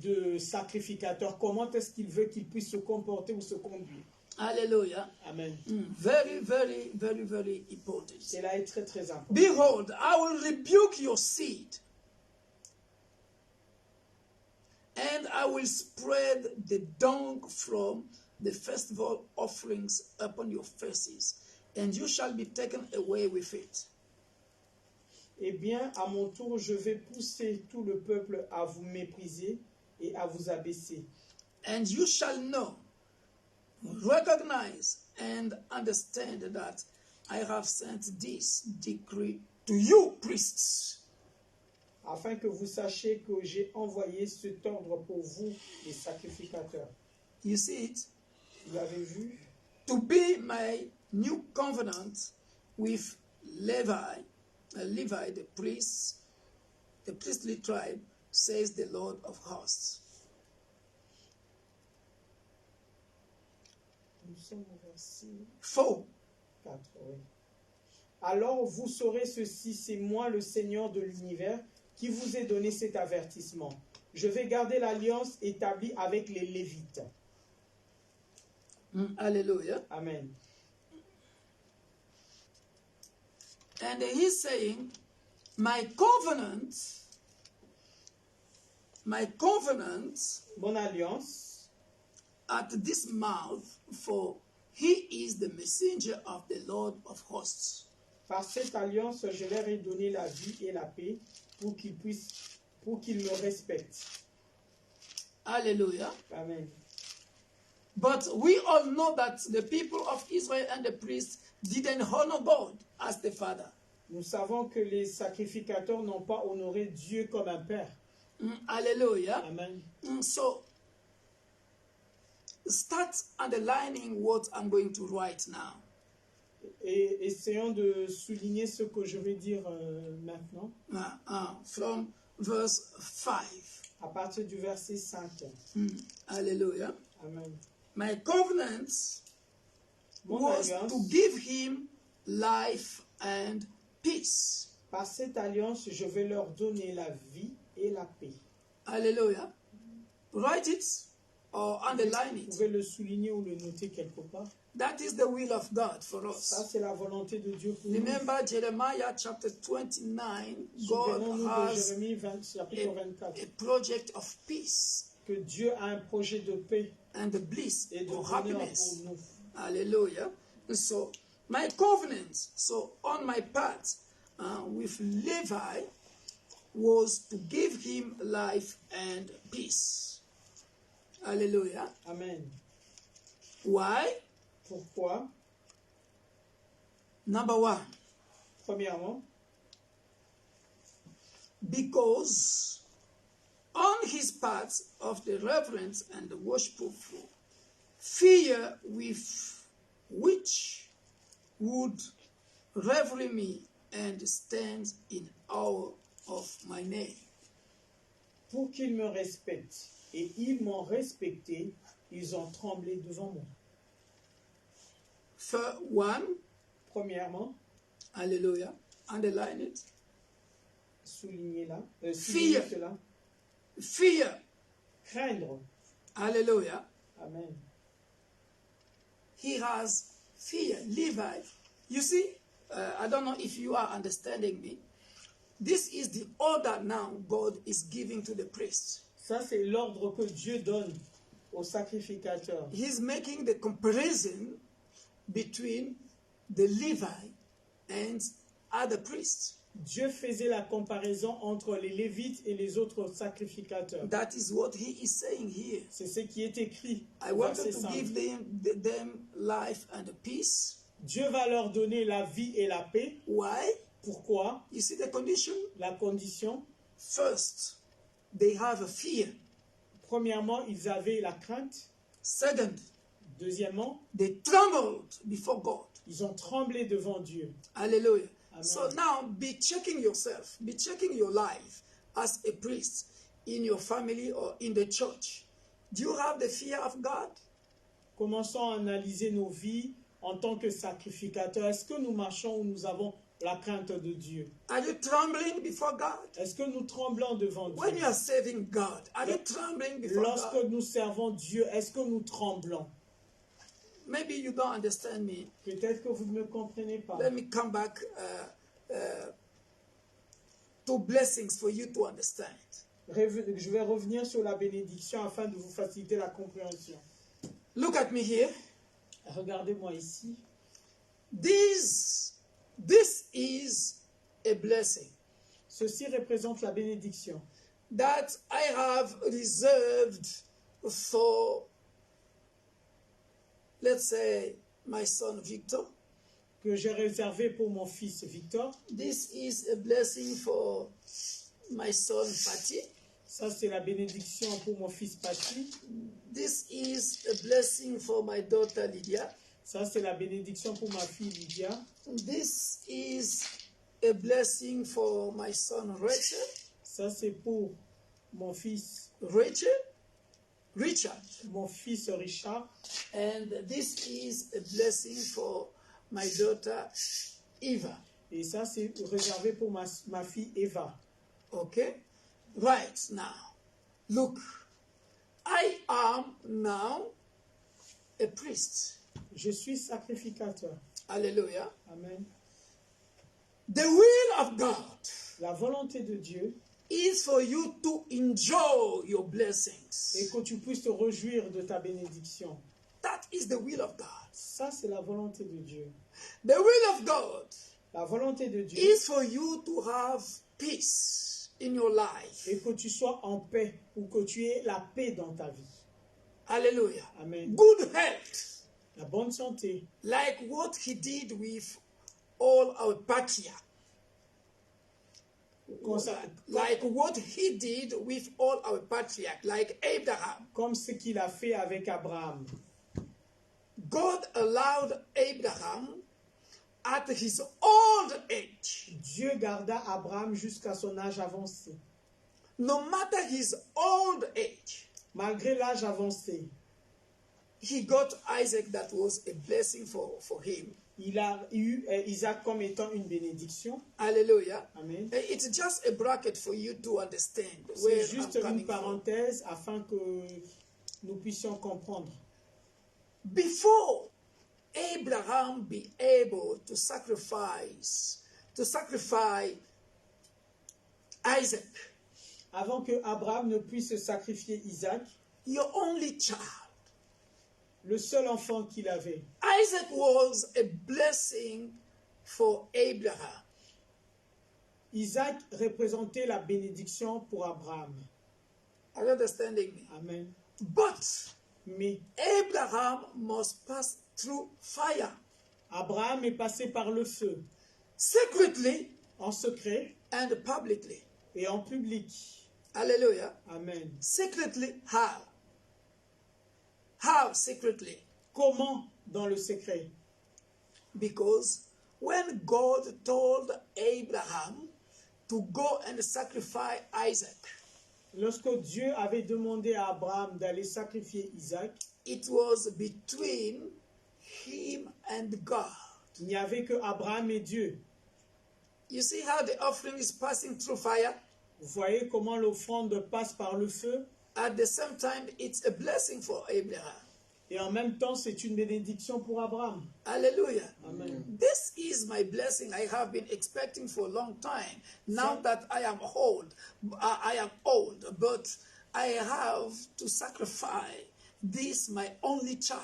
Speaker 2: de sacrificateurs, comment est-ce qu'il veut qu'ils puissent se comporter ou se conduire.
Speaker 1: Hallelujah.
Speaker 2: Amen.
Speaker 1: Very, very, very, very important.
Speaker 2: Cela est très, très important.
Speaker 1: Behold, I will rebuke your seed, and I will spread the dung from the festival offerings upon your faces, and you shall be taken away with it.
Speaker 2: Eh bien, à mon tour, je vais pousser tout le peuple à vous mépriser et à vous abaisser.
Speaker 1: And you shall know, recognize, and understand that I have sent this decree to you, priests.
Speaker 2: Afin que vous sachiez que j'ai envoyé cet ordre pour vous, les sacrificateurs.
Speaker 1: You see it?
Speaker 2: Vous l'avez vu?
Speaker 1: To be my new covenant with Levi, the priests, the priestly tribe, says the Lord of hosts.
Speaker 2: Nous sommes au verset
Speaker 1: 4.
Speaker 2: 4, oui. Alors vous saurez ceci, c'est moi le Seigneur de l'univers qui vous ai donné cet avertissement. Je vais garder l'alliance établie avec les Lévites.
Speaker 1: Hallelujah.
Speaker 2: Amen.
Speaker 1: And he's saying, my covenant
Speaker 2: Mon alliance
Speaker 1: at this mouth, for he is the messenger of the Lord of hosts.
Speaker 2: Par cette alliance, je leur ai donné la vie et la paix pour qu'ils me respectent.
Speaker 1: Hallelujah.
Speaker 2: Amen.
Speaker 1: But we all know that the people of Israel and the priests didn't honor God as the Father.
Speaker 2: Nous savons que les sacrificateurs n'ont pas honoré Dieu comme un père.
Speaker 1: Hallelujah.
Speaker 2: Amen.
Speaker 1: So, start underlining what I'm going to write now.
Speaker 2: Et essayons de souligner ce que je vais dire maintenant.
Speaker 1: From verse 5.
Speaker 2: À partir du verset 5.
Speaker 1: Hallelujah.
Speaker 2: Amen.
Speaker 1: My covenant
Speaker 2: Mon
Speaker 1: was
Speaker 2: alliance,
Speaker 1: to give him life and peace.
Speaker 2: par cette alliance, je vais leur donner la vie et la paix.
Speaker 1: Hallelujah. Write it or underline
Speaker 2: Vous
Speaker 1: it.
Speaker 2: pouvez le souligner ou le noter quelque part.
Speaker 1: That is the will of God for
Speaker 2: Ça,
Speaker 1: us.
Speaker 2: c'est la volonté de Dieu pour nous.
Speaker 1: Remember Jeremiah chapter 29,
Speaker 2: Souvenons-nous
Speaker 1: God
Speaker 2: de
Speaker 1: has
Speaker 2: Jérémie chapitre 24.
Speaker 1: a project of peace
Speaker 2: Que Dieu a un projet de paix
Speaker 1: and the bliss
Speaker 2: et de
Speaker 1: or
Speaker 2: bonheur
Speaker 1: happiness.
Speaker 2: pour nous.
Speaker 1: Hallelujah. So, my covenant, so on my part with Levi was to give him life and peace. Hallelujah.
Speaker 2: Amen.
Speaker 1: Why?
Speaker 2: Pourquoi?
Speaker 1: Number one,
Speaker 2: Premièrement,
Speaker 1: because on his part of the reverence and the worshipful fear with which would rever me and stand in awe of my name.
Speaker 2: pour qu'ils me respectent. Et ils m'ont respecté, ils ont tremblé devant moi.
Speaker 1: One,
Speaker 2: Premièrement,
Speaker 1: hallelujah, underline it.
Speaker 2: soulignez-la,
Speaker 1: Fear.
Speaker 2: soulignez cela.
Speaker 1: Fear,
Speaker 2: Craindre.
Speaker 1: hallelujah.
Speaker 2: Amen.
Speaker 1: He has fear. Levi, you see, I don't know if you are understanding me. This is the order now God is giving to the priests.
Speaker 2: Ça, c'est l'ordre que Dieu donne aux sacrificateurs.
Speaker 1: He's making the comparison between the Levi and other priests.
Speaker 2: Dieu faisait la comparaison entre les Lévites et les autres sacrificateurs.
Speaker 1: That is what he is saying here.
Speaker 2: C'est ce qui est écrit.
Speaker 1: I wanted
Speaker 2: Verset
Speaker 1: to
Speaker 2: 5.
Speaker 1: give them life and peace.
Speaker 2: Dieu va leur donner la vie et la paix.
Speaker 1: Why?
Speaker 2: Pourquoi?
Speaker 1: You see the condition?
Speaker 2: La condition.
Speaker 1: First, they have a fear.
Speaker 2: Premièrement, ils avaient la crainte.
Speaker 1: Second,
Speaker 2: Deuxièmement,
Speaker 1: they trembled before God.
Speaker 2: ils ont tremblé devant Dieu.
Speaker 1: Hallelujah.
Speaker 2: Amen.
Speaker 1: So now be checking yourself, be checking your life as a priest in your family or in the church. Do you have the fear of God?
Speaker 2: Commençons à analyser nos vies en tant que sacrificateurs. Est-ce que nous marchons où nous avons la crainte de Dieu?
Speaker 1: Are you trembling before God?
Speaker 2: Est-ce que nous tremblons devant
Speaker 1: When you
Speaker 2: Dieu?
Speaker 1: are serving God, are you trembling before
Speaker 2: Lorsque
Speaker 1: God?
Speaker 2: nous servons Dieu, est-ce que nous tremblons?
Speaker 1: Maybe you don't understand me.
Speaker 2: Peut-être que vous ne me comprenez pas.
Speaker 1: Let me come back to blessings for you to understand.
Speaker 2: Je vais revenir sur la bénédiction afin de vous faciliter la compréhension.
Speaker 1: Look at me here.
Speaker 2: Regardez-moi ici.
Speaker 1: This is a blessing
Speaker 2: Ceci représente la bénédiction
Speaker 1: that I have reserved for, let's say, my son Victor.
Speaker 2: que j'ai réservée pour mon fils Victor.
Speaker 1: This is a blessing for my son Patty.
Speaker 2: Ça, c'est la bénédiction pour mon fils Patrick.
Speaker 1: This is a blessing for my daughter Lydia.
Speaker 2: Ça, c'est la bénédiction pour ma fille Lydia.
Speaker 1: This is a blessing for my son Rachel.
Speaker 2: Ça, c'est pour mon fils
Speaker 1: Richard.
Speaker 2: mon fils Richard.
Speaker 1: And this is a blessing for my daughter Eva.
Speaker 2: Et ça, c'est réservé pour ma fille Eva.
Speaker 1: Okay? Right now, look, I am now a priest.
Speaker 2: Je suis sacrificateur.
Speaker 1: Hallelujah.
Speaker 2: Amen.
Speaker 1: The will of God
Speaker 2: La volonté de Dieu
Speaker 1: is for you to enjoy your blessings.
Speaker 2: est que tu puisses te réjouir de ta bénédiction.
Speaker 1: That is the will of God.
Speaker 2: Ça, c'est la volonté de Dieu.
Speaker 1: The will of God
Speaker 2: La volonté de Dieu
Speaker 1: is for you to have peace in your life.
Speaker 2: est que tu sois en paix ou que tu aies la paix dans ta vie.
Speaker 1: Hallelujah.
Speaker 2: Amen.
Speaker 1: Good health,
Speaker 2: La bonne santé,
Speaker 1: like what he did with all our patriarchs. Like what he did with all our patriarchs, like Abraham.
Speaker 2: comme ce qu'il a fait avec Abraham.
Speaker 1: God allowed Abraham at his old age,
Speaker 2: Dieu garda Abraham jusqu'à son âge avancé.
Speaker 1: no matter his old age,
Speaker 2: Malgré l'âge avancé,
Speaker 1: he got Isaac that was a blessing for him.
Speaker 2: il a eu Isaac comme étant une bénédiction.
Speaker 1: Hallelujah.
Speaker 2: Amen.
Speaker 1: It's just a bracket for you to understand where
Speaker 2: C'est juste
Speaker 1: I'm
Speaker 2: une
Speaker 1: coming from.
Speaker 2: parenthèse afin que nous puissions comprendre.
Speaker 1: Before Abraham be able to sacrifice Isaac,
Speaker 2: Avant que Abraham ne puisse sacrifier Isaac,
Speaker 1: your only child,
Speaker 2: le seul enfant qu'il avait,
Speaker 1: Isaac was a blessing for Abraham.
Speaker 2: Isaac représentait la bénédiction pour Abraham.
Speaker 1: Are you understanding me?
Speaker 2: Amen.
Speaker 1: But
Speaker 2: Mais
Speaker 1: Abraham must pass through fire,
Speaker 2: Abraham est passé par le feu,
Speaker 1: secretly
Speaker 2: en secret
Speaker 1: and publicly.
Speaker 2: et en public.
Speaker 1: Hallelujah.
Speaker 2: Amen.
Speaker 1: Secretly, how? How secretly?
Speaker 2: Comment dans le secret?
Speaker 1: Because when God told Abraham to go and sacrifice Isaac,
Speaker 2: Lorsque Dieu avait demandé à Abraham d'aller sacrifier Isaac,
Speaker 1: it was between him and God.
Speaker 2: il n'y avait que Abraham et Dieu.
Speaker 1: You see how the offering is passing through fire?
Speaker 2: Vous voyez comment l'offrande passe par le feu
Speaker 1: At the same time, it's a blessing for Abraham.
Speaker 2: et en même temps c'est une bénédiction pour Abraham.
Speaker 1: Hallelujah.
Speaker 2: Amen.
Speaker 1: This is my blessing I have been expecting for a long time. Now that I am old, but I have to sacrifice this, my only child.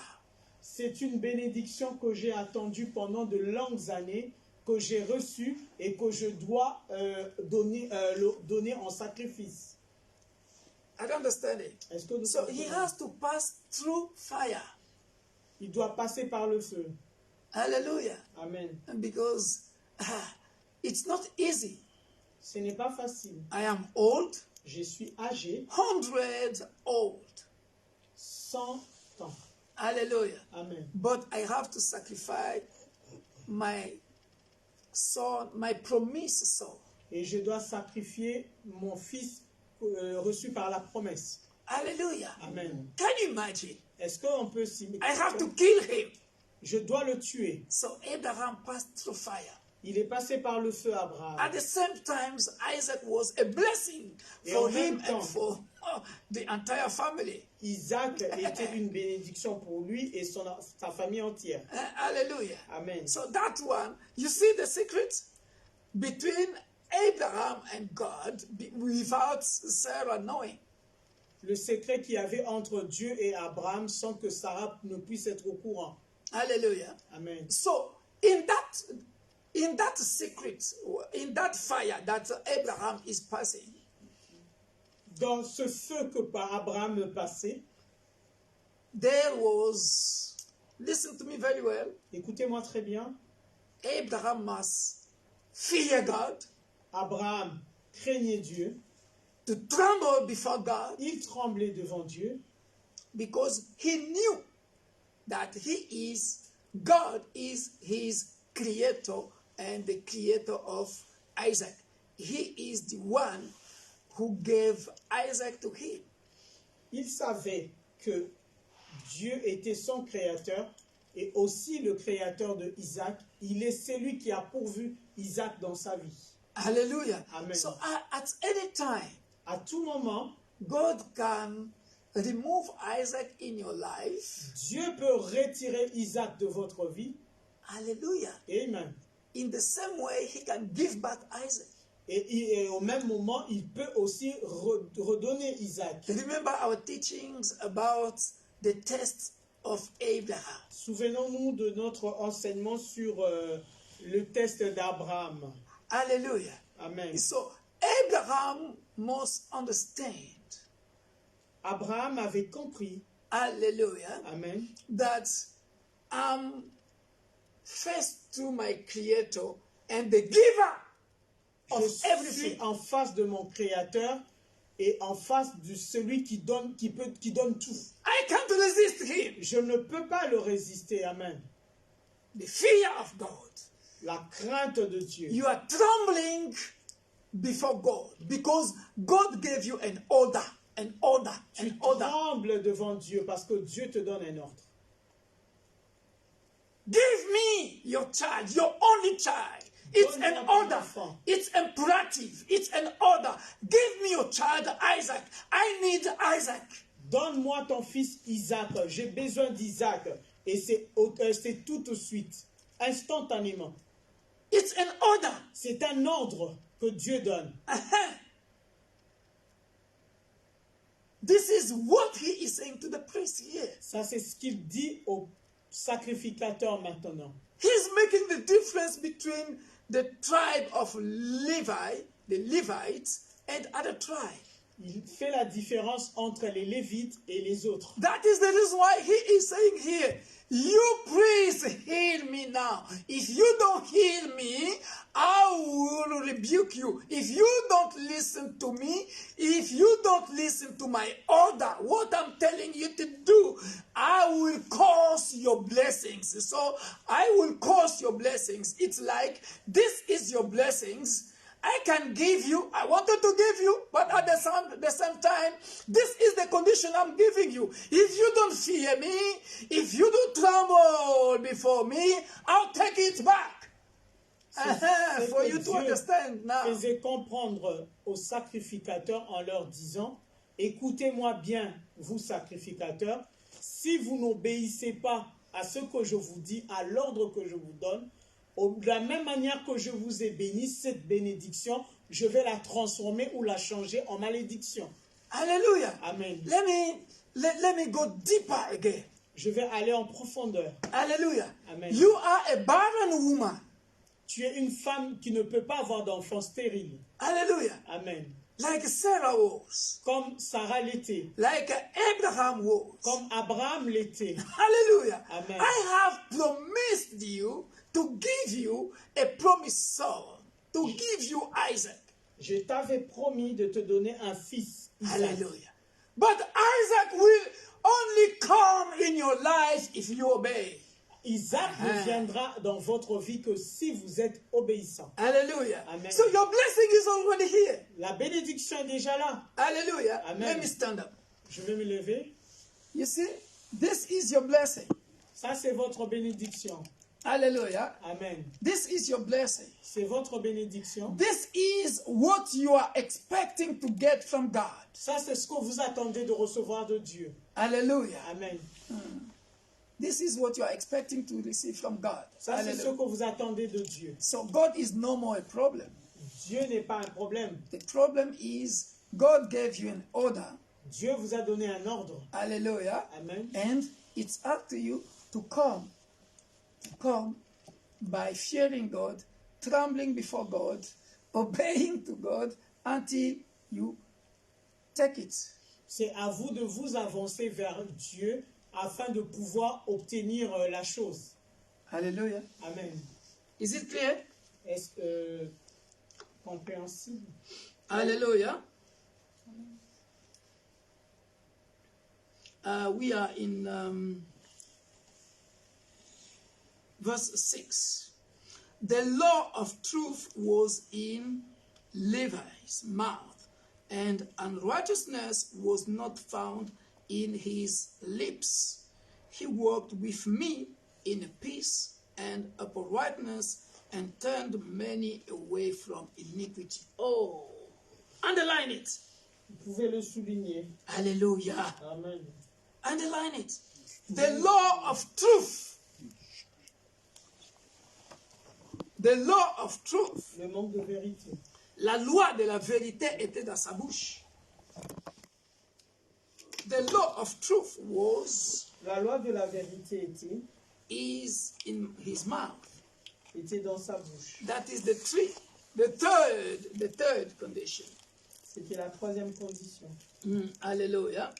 Speaker 2: C'est une bénédiction que j'ai attendue pendant de longues années, que j'ai reçue et que je dois donner en sacrifice.
Speaker 1: I don't understand it.
Speaker 2: Est-ce que nous
Speaker 1: So he
Speaker 2: comprenons?
Speaker 1: has to pass through fire.
Speaker 2: Il doit passer par le feu.
Speaker 1: Hallelujah.
Speaker 2: Amen.
Speaker 1: Because it's not easy.
Speaker 2: Ce n'est pas facile.
Speaker 1: I am old,
Speaker 2: Je suis âgé,
Speaker 1: 100 old.
Speaker 2: 100 temps.
Speaker 1: Hallelujah.
Speaker 2: Amen.
Speaker 1: But I have to sacrifice my son, my promised son.
Speaker 2: Et je dois sacrifier mon fils reçu par la promesse.
Speaker 1: Hallelujah.
Speaker 2: Amen.
Speaker 1: Can you imagine?
Speaker 2: Est-ce qu'on peut s'imaginer?
Speaker 1: I have to kill him.
Speaker 2: Je dois le tuer.
Speaker 1: So Abraham passed through fire.
Speaker 2: Il est passé par le feu, Abraham.
Speaker 1: At the same time, Isaac was a blessing
Speaker 2: Et
Speaker 1: for
Speaker 2: en même
Speaker 1: him
Speaker 2: temps,
Speaker 1: and for the entire family.
Speaker 2: Isaac était une bénédiction pour lui et sa famille entière.
Speaker 1: Hallelujah.
Speaker 2: Amen.
Speaker 1: So that one, you see the secret between Abraham and God without Sarah knowing.
Speaker 2: Le secret qu'il y avait entre Dieu et Abraham sans que Sarah ne puisse être au courant.
Speaker 1: Hallelujah.
Speaker 2: Amen.
Speaker 1: So in that secret, in that fire that Abraham is passing,
Speaker 2: Dans ce feu que par Abraham passait,
Speaker 1: there was, listen to me very well,
Speaker 2: écoutez-moi très bien,
Speaker 1: Abraham must fear God,
Speaker 2: Abraham craignait Dieu,
Speaker 1: to tremble before God,
Speaker 2: il tremblait devant Dieu
Speaker 1: because he knew that God is his creator and the creator of Isaac. He is the one who gave Isaac to him.
Speaker 2: Il savait que Dieu était son créateur et aussi le créateur de Isaac. Il est celui qui a pourvu Isaac dans sa vie.
Speaker 1: Hallelujah.
Speaker 2: Amen.
Speaker 1: So at any time,
Speaker 2: À tout moment,
Speaker 1: God can remove Isaac in your life.
Speaker 2: Dieu peut retirer Isaac de votre vie.
Speaker 1: Hallelujah.
Speaker 2: Amen.
Speaker 1: In the same way, he can give back Isaac.
Speaker 2: Et au même moment, il peut aussi redonner Isaac.
Speaker 1: Remember our teachings about the test of Abraham.
Speaker 2: Souvenons-nous de notre enseignement sur le test d'Abraham.
Speaker 1: Hallelujah.
Speaker 2: Amen.
Speaker 1: So Abraham must understand,
Speaker 2: Abraham avait compris,
Speaker 1: hallelujah,
Speaker 2: Amen,
Speaker 1: that I'm first to my creator and the giver of
Speaker 2: je suis
Speaker 1: everything.
Speaker 2: en face de mon créateur et en face de celui qui donne tout.
Speaker 1: I can't resist him.
Speaker 2: Je ne peux pas le résister. Amen.
Speaker 1: The fear of God.
Speaker 2: La crainte de Dieu.
Speaker 1: You are trembling before God because God gave you an order, an order,
Speaker 2: Tu
Speaker 1: an order.
Speaker 2: trembles devant Dieu parce que Dieu te donne un ordre.
Speaker 1: Give me your child, your only child. It's
Speaker 2: Donne-moi
Speaker 1: an
Speaker 2: ton
Speaker 1: order.
Speaker 2: enfant.
Speaker 1: It's imperative. It's an order. Give me your child, Isaac. I need Isaac.
Speaker 2: Donne-moi ton fils Isaac. J'ai besoin d'Isaac. Et c'est tout de suite, instantanément.
Speaker 1: It's an order.
Speaker 2: C'est un ordre que Dieu donne.
Speaker 1: This is what he is saying to the priest here.
Speaker 2: Ça, c'est ce qu'il dit au sacrificateur maintenant.
Speaker 1: He's making the difference between the tribe of Levi, the Levites, and other tribes.
Speaker 2: Il fait la différence entre les Lévites et les autres.
Speaker 1: That is the reason why he is saying here, you priests heal me now. If you don't heal me, I will rebuke you. If you don't listen to me, if you don't listen to my order, what I'm telling you to do, I will curse your blessings. So I will curse your blessings. It's like, this is your blessings. I can give you, I wanted to give you, but at the same time, this is the condition I'm giving you. If you don't fear me, if you don't tremble before me, I'll take it back.
Speaker 2: C'est
Speaker 1: For
Speaker 2: que
Speaker 1: you to
Speaker 2: Dieu
Speaker 1: understand now.
Speaker 2: faisait comprendre aux sacrificateurs en leur disant, écoutez-moi bien, vous sacrificateurs, si vous n'obéissez pas à ce que je vous dis, à l'ordre que je vous donne, de la même manière que je vous ai béni, cette bénédiction, je vais la transformer ou la changer en malédiction.
Speaker 1: Hallelujah.
Speaker 2: Amen.
Speaker 1: Let me go deeper again.
Speaker 2: Je vais aller en profondeur.
Speaker 1: Hallelujah.
Speaker 2: Amen.
Speaker 1: You are a barren woman.
Speaker 2: Tu es une femme qui ne peut pas avoir d'enfant stérile.
Speaker 1: Hallelujah.
Speaker 2: Amen.
Speaker 1: Like Sarah was.
Speaker 2: Comme Sarah l'était.
Speaker 1: Like Abraham was.
Speaker 2: Comme Abraham l'était.
Speaker 1: Hallelujah.
Speaker 2: Amen.
Speaker 1: I have promised you to give you a promised son, to give you Isaac.
Speaker 2: Je t'avais promis de te donner un fils. Isaac.
Speaker 1: Hallelujah. But Isaac will only come in your life if you obey.
Speaker 2: Isaac ne viendra dans votre vie que si vous êtes obéissant.
Speaker 1: Hallelujah.
Speaker 2: Amen.
Speaker 1: So your blessing is already here.
Speaker 2: La bénédiction est déjà là.
Speaker 1: Hallelujah.
Speaker 2: Amen.
Speaker 1: Let me stand up.
Speaker 2: Je vais me lever.
Speaker 1: You see, this is your blessing.
Speaker 2: Ça, c'est votre bénédiction.
Speaker 1: Hallelujah.
Speaker 2: Amen.
Speaker 1: This is your blessing.
Speaker 2: C'est votre bénédiction.
Speaker 1: This is what you are expecting to get from God.
Speaker 2: Ça, c'est ce que vous attendez de recevoir de Dieu.
Speaker 1: Hallelujah.
Speaker 2: Amen.
Speaker 1: This is what you are expecting to receive from God.
Speaker 2: Ça, c'est ce
Speaker 1: Hallelujah.
Speaker 2: que vous attendez de Dieu.
Speaker 1: So God is no more a problem.
Speaker 2: Dieu n'est pas un problème.
Speaker 1: The problem is God gave you an order.
Speaker 2: Dieu vous a donné un ordre.
Speaker 1: Hallelujah.
Speaker 2: Amen.
Speaker 1: And it's up to you to come by fearing God, trembling before God, obeying to God until you take it.
Speaker 2: C'est à vous de vous avancer vers Dieu afin de pouvoir obtenir la chose.
Speaker 1: Hallelujah.
Speaker 2: Amen.
Speaker 1: Is it clear?
Speaker 2: Est-ce compréhensible?
Speaker 1: Hallelujah. We are in verse 6. The law of truth was in Levi's mouth, and unrighteousness was not found in his lips. He walked with me in peace and uprightness, and turned many away from iniquity. Oh, underline it.
Speaker 2: Vous pouvez le souligner.
Speaker 1: Hallelujah.
Speaker 2: Amen.
Speaker 1: Underline it. The law of truth. The law of truth.
Speaker 2: Le manque de vérité.
Speaker 1: La loi de la vérité était dans sa bouche. The law of truth was
Speaker 2: La loi de la vérité
Speaker 1: is in his mouth.
Speaker 2: était dans sa bouche.
Speaker 1: That is the third condition.
Speaker 2: C'était la troisième condition.
Speaker 1: Hallelujah.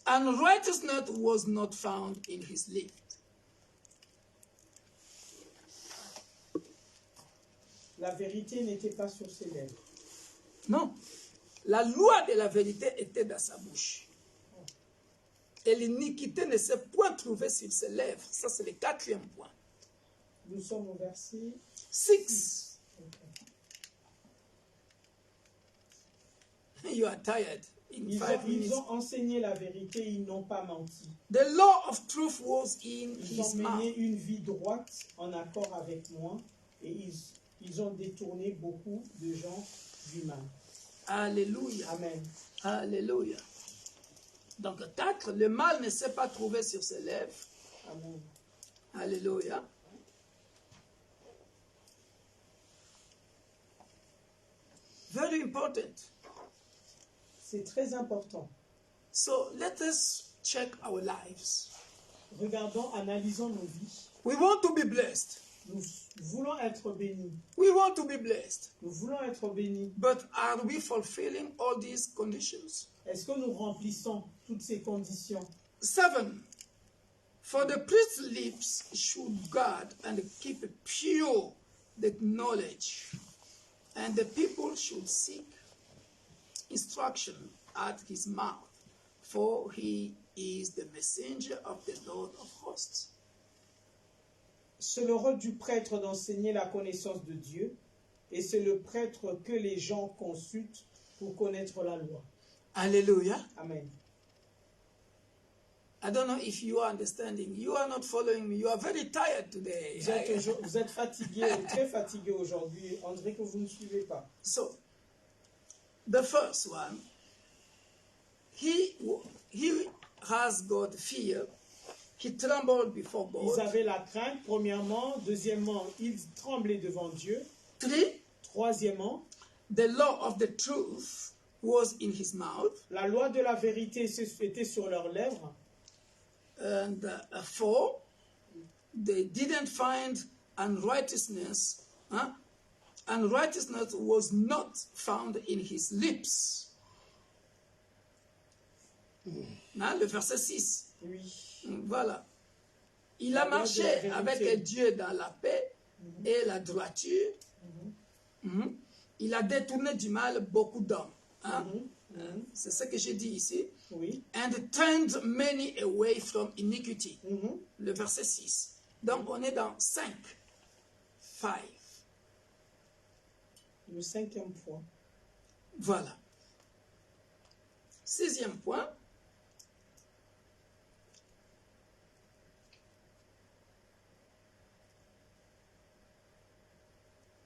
Speaker 1: Unrighteousness was not found in his lips.
Speaker 2: La vérité n'était pas sur ses lèvres.
Speaker 1: Non. La loi de la vérité était dans sa bouche. Et l'iniquité ne s'est point trouvée sur ses lèvres. Ça, c'est le quatrième point.
Speaker 2: Nous sommes au verset
Speaker 1: 6. You are tired in 5
Speaker 2: Ils
Speaker 1: minutes.
Speaker 2: ont enseigné la vérité, ils n'ont pas menti.
Speaker 1: The law of truth was in
Speaker 2: Ils ont
Speaker 1: his mouth.
Speaker 2: mené une vie droite en accord avec moi et ils ont détourné beaucoup de gens du mal.
Speaker 1: Alléluia.
Speaker 2: Amen.
Speaker 1: Alléluia. Donc 4, le mal ne s'est pas trouvé sur ses lèvres.
Speaker 2: Amen.
Speaker 1: Alléluia. Very important.
Speaker 2: C'est très important.
Speaker 1: So let us check our lives.
Speaker 2: Regardons, analysons nos vies.
Speaker 1: We want to be blessed.
Speaker 2: Nous voulons être bénis.
Speaker 1: We want to be blessed.
Speaker 2: Nous voulons être bénis.
Speaker 1: But are we fulfilling all these conditions?
Speaker 2: Est-ce que nous remplissons toutes ces conditions?
Speaker 1: 7. For the priest's lips should guard and keep pure the knowledge, and the people should seek instruction at his mouth, for he is the messenger of the Lord of hosts.
Speaker 2: C'est le rôle du prêtre d'enseigner la connaissance de Dieu, et c'est le prêtre que les gens consultent pour connaître la loi.
Speaker 1: Hallelujah.
Speaker 2: Amen.
Speaker 1: I don't know if you are understanding. You are not following me. You are very tired today.
Speaker 2: Vous êtes fatigué, très fatigué aujourd'hui. On dirait que vous ne suivez pas.
Speaker 1: So, the first one, he has got fear. He trembled before
Speaker 2: Ils
Speaker 1: God.
Speaker 2: avaient la crainte, premièrement. Deuxièmement, ils tremblaient devant Dieu.
Speaker 1: 3,
Speaker 2: Troisièmement,
Speaker 1: the law of the truth was in his mouth.
Speaker 2: la loi de la vérité était sur leurs lèvres.
Speaker 1: And 4, they didn't find unrighteousness. Unrighteousness was not found in his lips. Le verset 6.
Speaker 2: Oui.
Speaker 1: Voilà. Il a marché avec Dieu dans la paix et la droiture. il a détourné du mal beaucoup d'hommes. Hein?
Speaker 2: Mhm.
Speaker 1: C'est ce que j'ai dit ici.
Speaker 2: Oui.
Speaker 1: And turned many away from iniquity.
Speaker 2: Mhm.
Speaker 1: Le verset 6. Donc on est dans 5. 5.
Speaker 2: Le 5e point.
Speaker 1: Voilà. 6e point.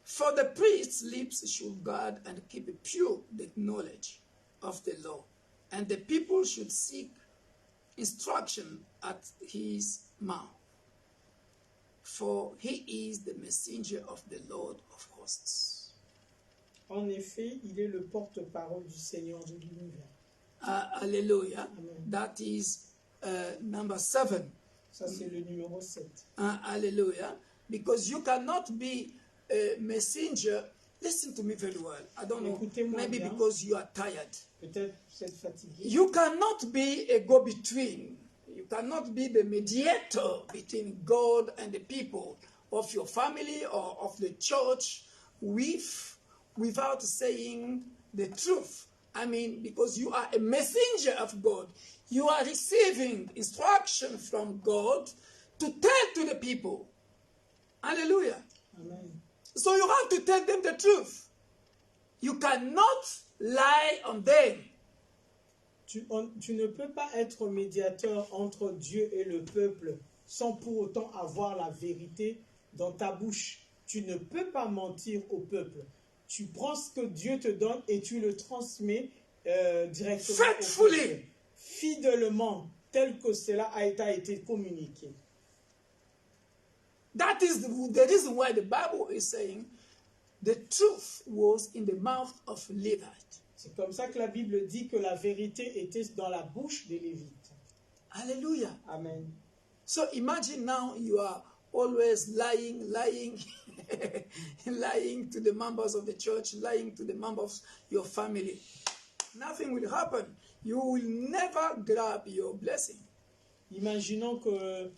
Speaker 1: For the priest's lips should guard and keep pure the knowledge of the law, and the people should seek instruction at his mouth. For he is the messenger of the Lord of hosts.
Speaker 2: En effet, il est le porte-parole du Seigneur de l'univers.
Speaker 1: Hallelujah.
Speaker 2: Amen.
Speaker 1: That is number 7.
Speaker 2: Ça, c'est le numéro 7.
Speaker 1: Hallelujah. Because you cannot be a messenger. Listen to me very well. I don't know.
Speaker 2: Écoutez-moi
Speaker 1: Maybe
Speaker 2: bien.
Speaker 1: because you are tired.
Speaker 2: Peut-être vous êtes fatigué.
Speaker 1: You cannot be a go-between. You cannot be the mediator between God and the people of your family or of the church without saying the truth. I mean, because you are a messenger of God. You are receiving instruction from God to tell to the people. Hallelujah.
Speaker 2: Amen.
Speaker 1: So you have to tell them the truth. You cannot lie on them.
Speaker 2: Tu ne peux pas être médiateur entre Dieu et le peuple sans pour autant avoir la vérité dans ta bouche. Tu ne peux pas mentir au peuple. Tu prends ce que Dieu te donne et tu le transmets directement
Speaker 1: Faithfully.
Speaker 2: au peuple. Fidèlement, tel que cela a été communiqué.
Speaker 1: That is the reason why the Bible is saying the truth was in the mouth of Levite.
Speaker 2: C'est comme ça que la Bible dit que la vérité était dans la bouche des Lévites.
Speaker 1: Hallelujah.
Speaker 2: Amen.
Speaker 1: So imagine now you are always lying, lying to the members of the church, lying to the members of your family. Nothing will happen. You will never grab your blessing.
Speaker 2: Imaginons que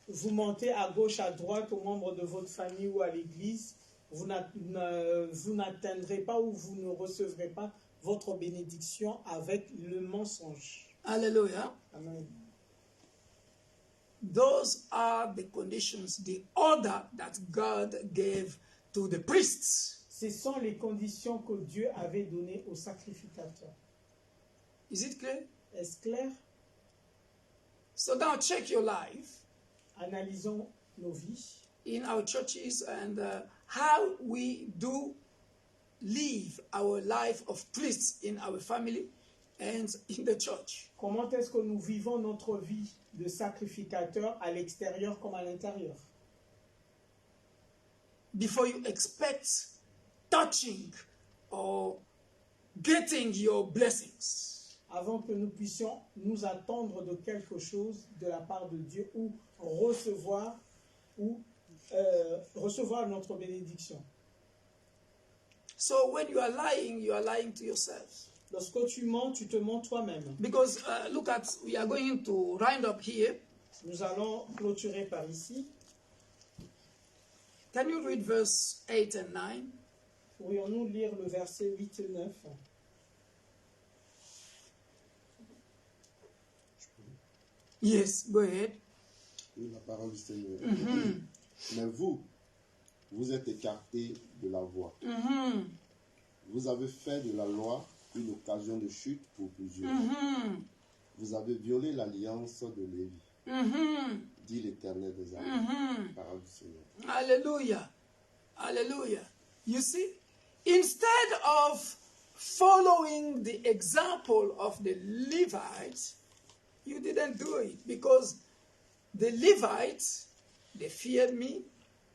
Speaker 2: vous mentez à gauche, à droite aux membres de votre famille ou à l'église. Vous n'atteindrez pas ou vous ne recevrez pas votre bénédiction avec le mensonge.
Speaker 1: Hallelujah.
Speaker 2: Amen.
Speaker 1: Those are the conditions, the order that God gave to the priests.
Speaker 2: Ce sont les conditions que Dieu avait données aux sacrificateurs.
Speaker 1: Is it clear?
Speaker 2: Est-ce clair?
Speaker 1: So now check your life
Speaker 2: Analysons nos vies
Speaker 1: in our churches and how we do live our life of priests in our family and in the church.
Speaker 2: Comment est-ce que nous vivons notre vie de sacrificateur à l'extérieur comme à l'intérieur?
Speaker 1: Before you expect touching or getting your blessings.
Speaker 2: Avant que nous puissions nous attendre de quelque chose de la part de Dieu ou recevoir notre bénédiction.
Speaker 1: So when you are lying to yourself.
Speaker 2: Lorsque tu mens, tu te mens toi-même.
Speaker 1: Because look at, we are going to round up here.
Speaker 2: Nous allons clôturer par ici.
Speaker 1: Can you read verse 8 and 9?
Speaker 2: Pourrions-nous lire le verset 8 et 9?
Speaker 1: Yes, go ahead.
Speaker 3: Oui, la parole du Seigneur. Mais vous êtes écartés de la voie. Vous avez fait de la loi une occasion de chute pour plusieurs. Vous avez violé l'alliance de Lévi, dit l'Éternel des armées. Parole du Seigneur.
Speaker 1: Hallelujah. Hallelujah. You see, instead of following the example of the Levites, you didn't do it because the Levites, they feared me,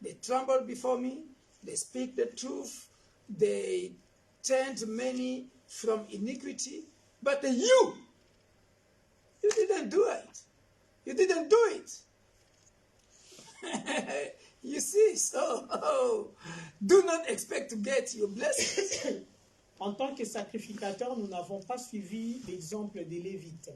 Speaker 1: they trembled before me, they speak the truth, they turned many from iniquity, but you didn't do it. You didn't do it. You see, so do not expect to get your blessings.
Speaker 2: En tant que sacrificateurs, nous n'avons pas suivi l'exemple des Lévites.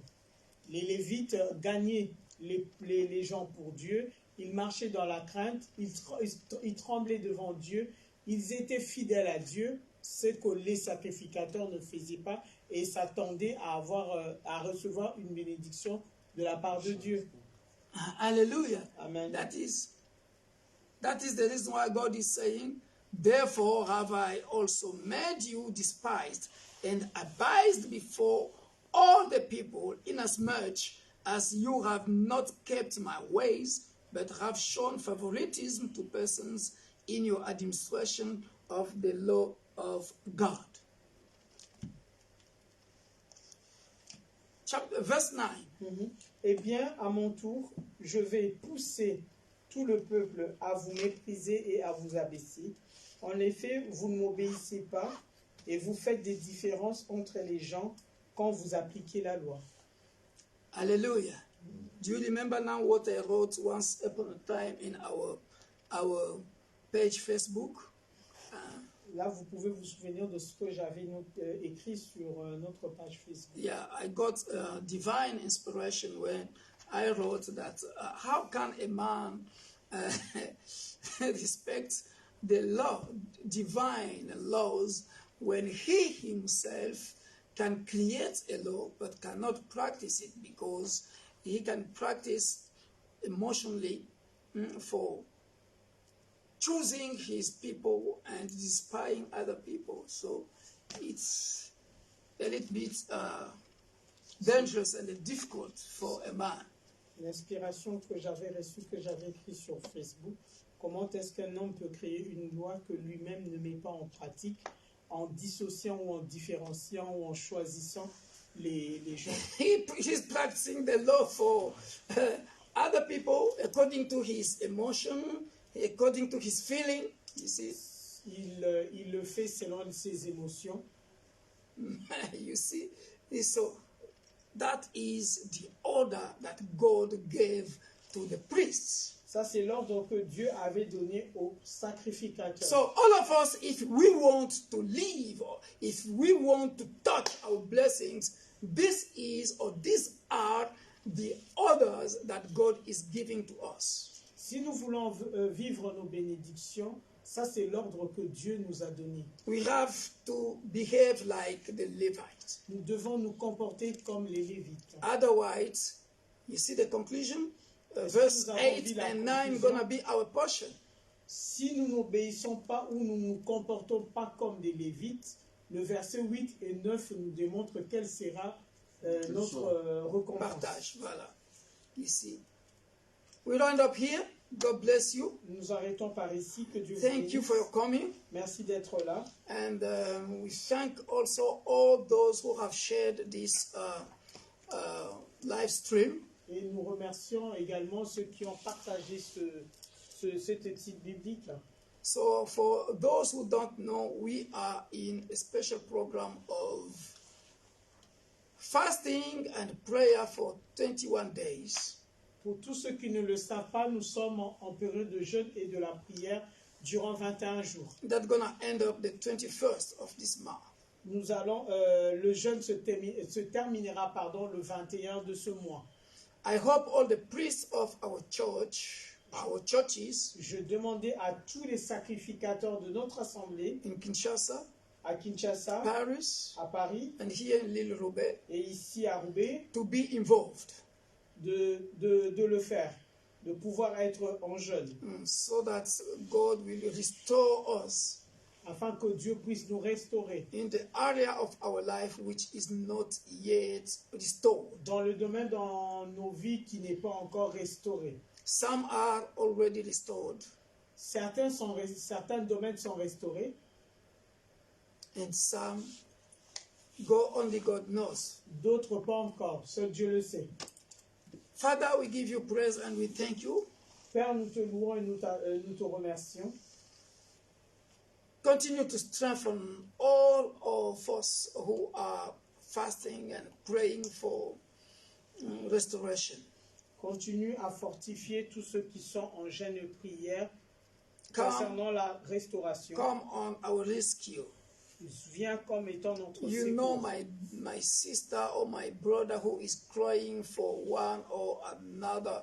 Speaker 2: Les Lévites gagnaient les gens pour Dieu, ils marchaient dans la crainte, ils tremblaient devant Dieu Ils étaient fidèles à Dieu, ce que les sacrificateurs ne faisaient pas, et s'attendaient à recevoir une bénédiction de la part de Dieu.
Speaker 1: Hallelujah.
Speaker 2: Amen.
Speaker 1: That is the reason why God is saying, therefore have I also made you despised and abased before all the people, inasmuch as you have not kept my ways, but have shown favoritism to persons in your administration of the law of God. Verse 9.
Speaker 2: Eh bien, à mon tour, je vais pousser tout le peuple à vous mépriser et à vous abaisser. En effet, vous ne m'obéissez pas et vous faites des différences entre les gens quand vous appliquez la loi.
Speaker 1: Hallelujah. Do you remember now what I wrote once upon a time in our page Facebook?
Speaker 2: Là, vous pouvez vous souvenir de ce que j'avais écrit sur notre page Facebook.
Speaker 1: Yeah, I got divine inspiration when I wrote that how can a man respect the law, divine laws, when he himself can create a law but cannot practice it because he can practice emotionally for choosing his people and despising other people. So it's a little bit dangerous and difficult for a man.
Speaker 2: L'inspiration que j'avais reçue, que j'avais écrite sur Facebook, comment est-ce qu'un homme peut créer une loi que lui-même ne met pas en pratique en dissociant ou en différenciant ou en choisissant les gens.
Speaker 1: He's practicing the law for other people according to his emotion, according to his feeling. You see,
Speaker 2: il le fait selon ses émotions.
Speaker 1: you see, so that is the order that God gave to the priests.
Speaker 2: Ça, c'est l'ordre que Dieu avait donné aux sacrificateurs.
Speaker 1: So all of us, if we want to live, or if we want to touch our blessings, this is or these are the orders that God is giving to us.
Speaker 2: Si nous voulons vivre nos bénédictions, ça c'est l'ordre que Dieu nous a donné.
Speaker 1: We have to behave like the Levites.
Speaker 2: Nous devons nous comporter comme les Lévites.
Speaker 1: Otherwise, you see the conclusion? Verse 8 and 9 going to be our portion.
Speaker 2: Si nous n'obéissons pas ou nous ne nous comportons pas comme des Lévites, le verset 8 et 9 nous démontrent quelle sera notre récompense.
Speaker 1: Partage, voilà. Ici. We round up here. God bless you.
Speaker 2: Nous arrêtons par ici. Que Dieu vous
Speaker 1: Thank you
Speaker 2: bénisse.
Speaker 1: for your coming.
Speaker 2: Merci d'être là.
Speaker 1: And we thank also all those who have shared this live stream.
Speaker 2: Et nous remercions également ceux qui ont partagé cette titre biblique là.
Speaker 1: So for those who don't know, we are in a special program of fasting and prayer for 21 days.
Speaker 2: Pour tous ceux qui ne le savent pas, nous sommes en période de jeûne et de la prière durant 21 jours.
Speaker 1: That's going to end up the 21st of this month.
Speaker 2: Nous allons, le jeûne se terminera le 21 de ce mois.
Speaker 1: I hope all the priests of our churches
Speaker 2: Je demandais à tous les sacrificateurs de notre assemblée
Speaker 1: in Kinshasa,
Speaker 2: à Kinshasa,
Speaker 1: Paris,
Speaker 2: à Paris
Speaker 1: and here in Lille Roubaix
Speaker 2: et ici à Roubaix
Speaker 1: to be involved
Speaker 2: de le faire, de pouvoir être en jeûne,
Speaker 1: so that God will restore us
Speaker 2: afin que Dieu puisse nous restaurer
Speaker 1: in the area of our life which is not yet restored.
Speaker 2: dans le domaine dans nos vies qui n'est pas encore restauré.
Speaker 1: Some are already restored,
Speaker 2: Certains domaines sont restaurés
Speaker 1: and some only God knows.
Speaker 2: d'autres pas encore, seul Dieu le sait.
Speaker 1: Father, we give you praise and we thank you.
Speaker 2: Père, nous te louons et nous te remercions.
Speaker 1: Continue to strengthen all of us who are fasting and praying for restoration.
Speaker 2: Continue à fortifier tous ceux qui sont en jeûne et prière
Speaker 1: Come.
Speaker 2: concernant la restauration.
Speaker 1: Come on our rescue.
Speaker 2: Viens comme étant notre
Speaker 1: You
Speaker 2: secours.
Speaker 1: know my sister or my brother who is crying for one or another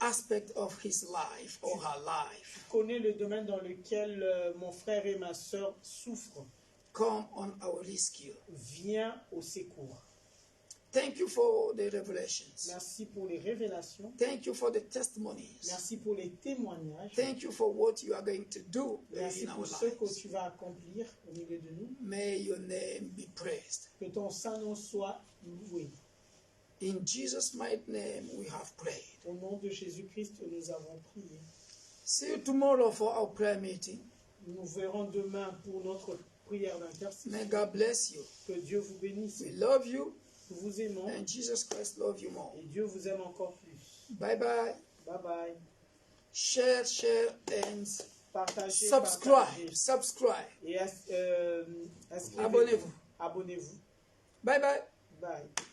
Speaker 1: aspect of his life or her life.
Speaker 2: Connais le domaine dans lequel mon frère et ma sœur souffrent.
Speaker 1: Come on our rescue.
Speaker 2: Viens au secours.
Speaker 1: Thank you for the revelations.
Speaker 2: Merci pour les révélations.
Speaker 1: Thank you for the testimonies.
Speaker 2: Merci pour les témoignages.
Speaker 1: Thank you for what you are going to do
Speaker 2: Merci
Speaker 1: in our
Speaker 2: pour ce que
Speaker 1: lives.
Speaker 2: tu vas accomplir au milieu de nous.
Speaker 1: May your name be praised.
Speaker 2: Que ton Saint-Nom soit loué.
Speaker 1: In Jesus' mighty name we have prayed.
Speaker 2: Au nom de Jésus-Christ, nous avons prié.
Speaker 1: See you tomorrow for our prayer meeting.
Speaker 2: Nous verrons demain pour notre prière d'intercession.
Speaker 1: May God bless you.
Speaker 2: Que Dieu vous bénisse.
Speaker 1: We love you
Speaker 2: Nous vous aimons
Speaker 1: and Jesus Christ love you more.
Speaker 2: et Dieu vous aime encore plus.
Speaker 1: Bye bye.
Speaker 2: Bye bye.
Speaker 1: Share and
Speaker 2: Partagez,
Speaker 1: subscribe.
Speaker 2: partagez.
Speaker 1: Subscribe.
Speaker 2: Et inscrivez-vous.
Speaker 1: Abonnez-vous.
Speaker 2: Abonnez-vous.
Speaker 1: Bye bye.
Speaker 2: Bye.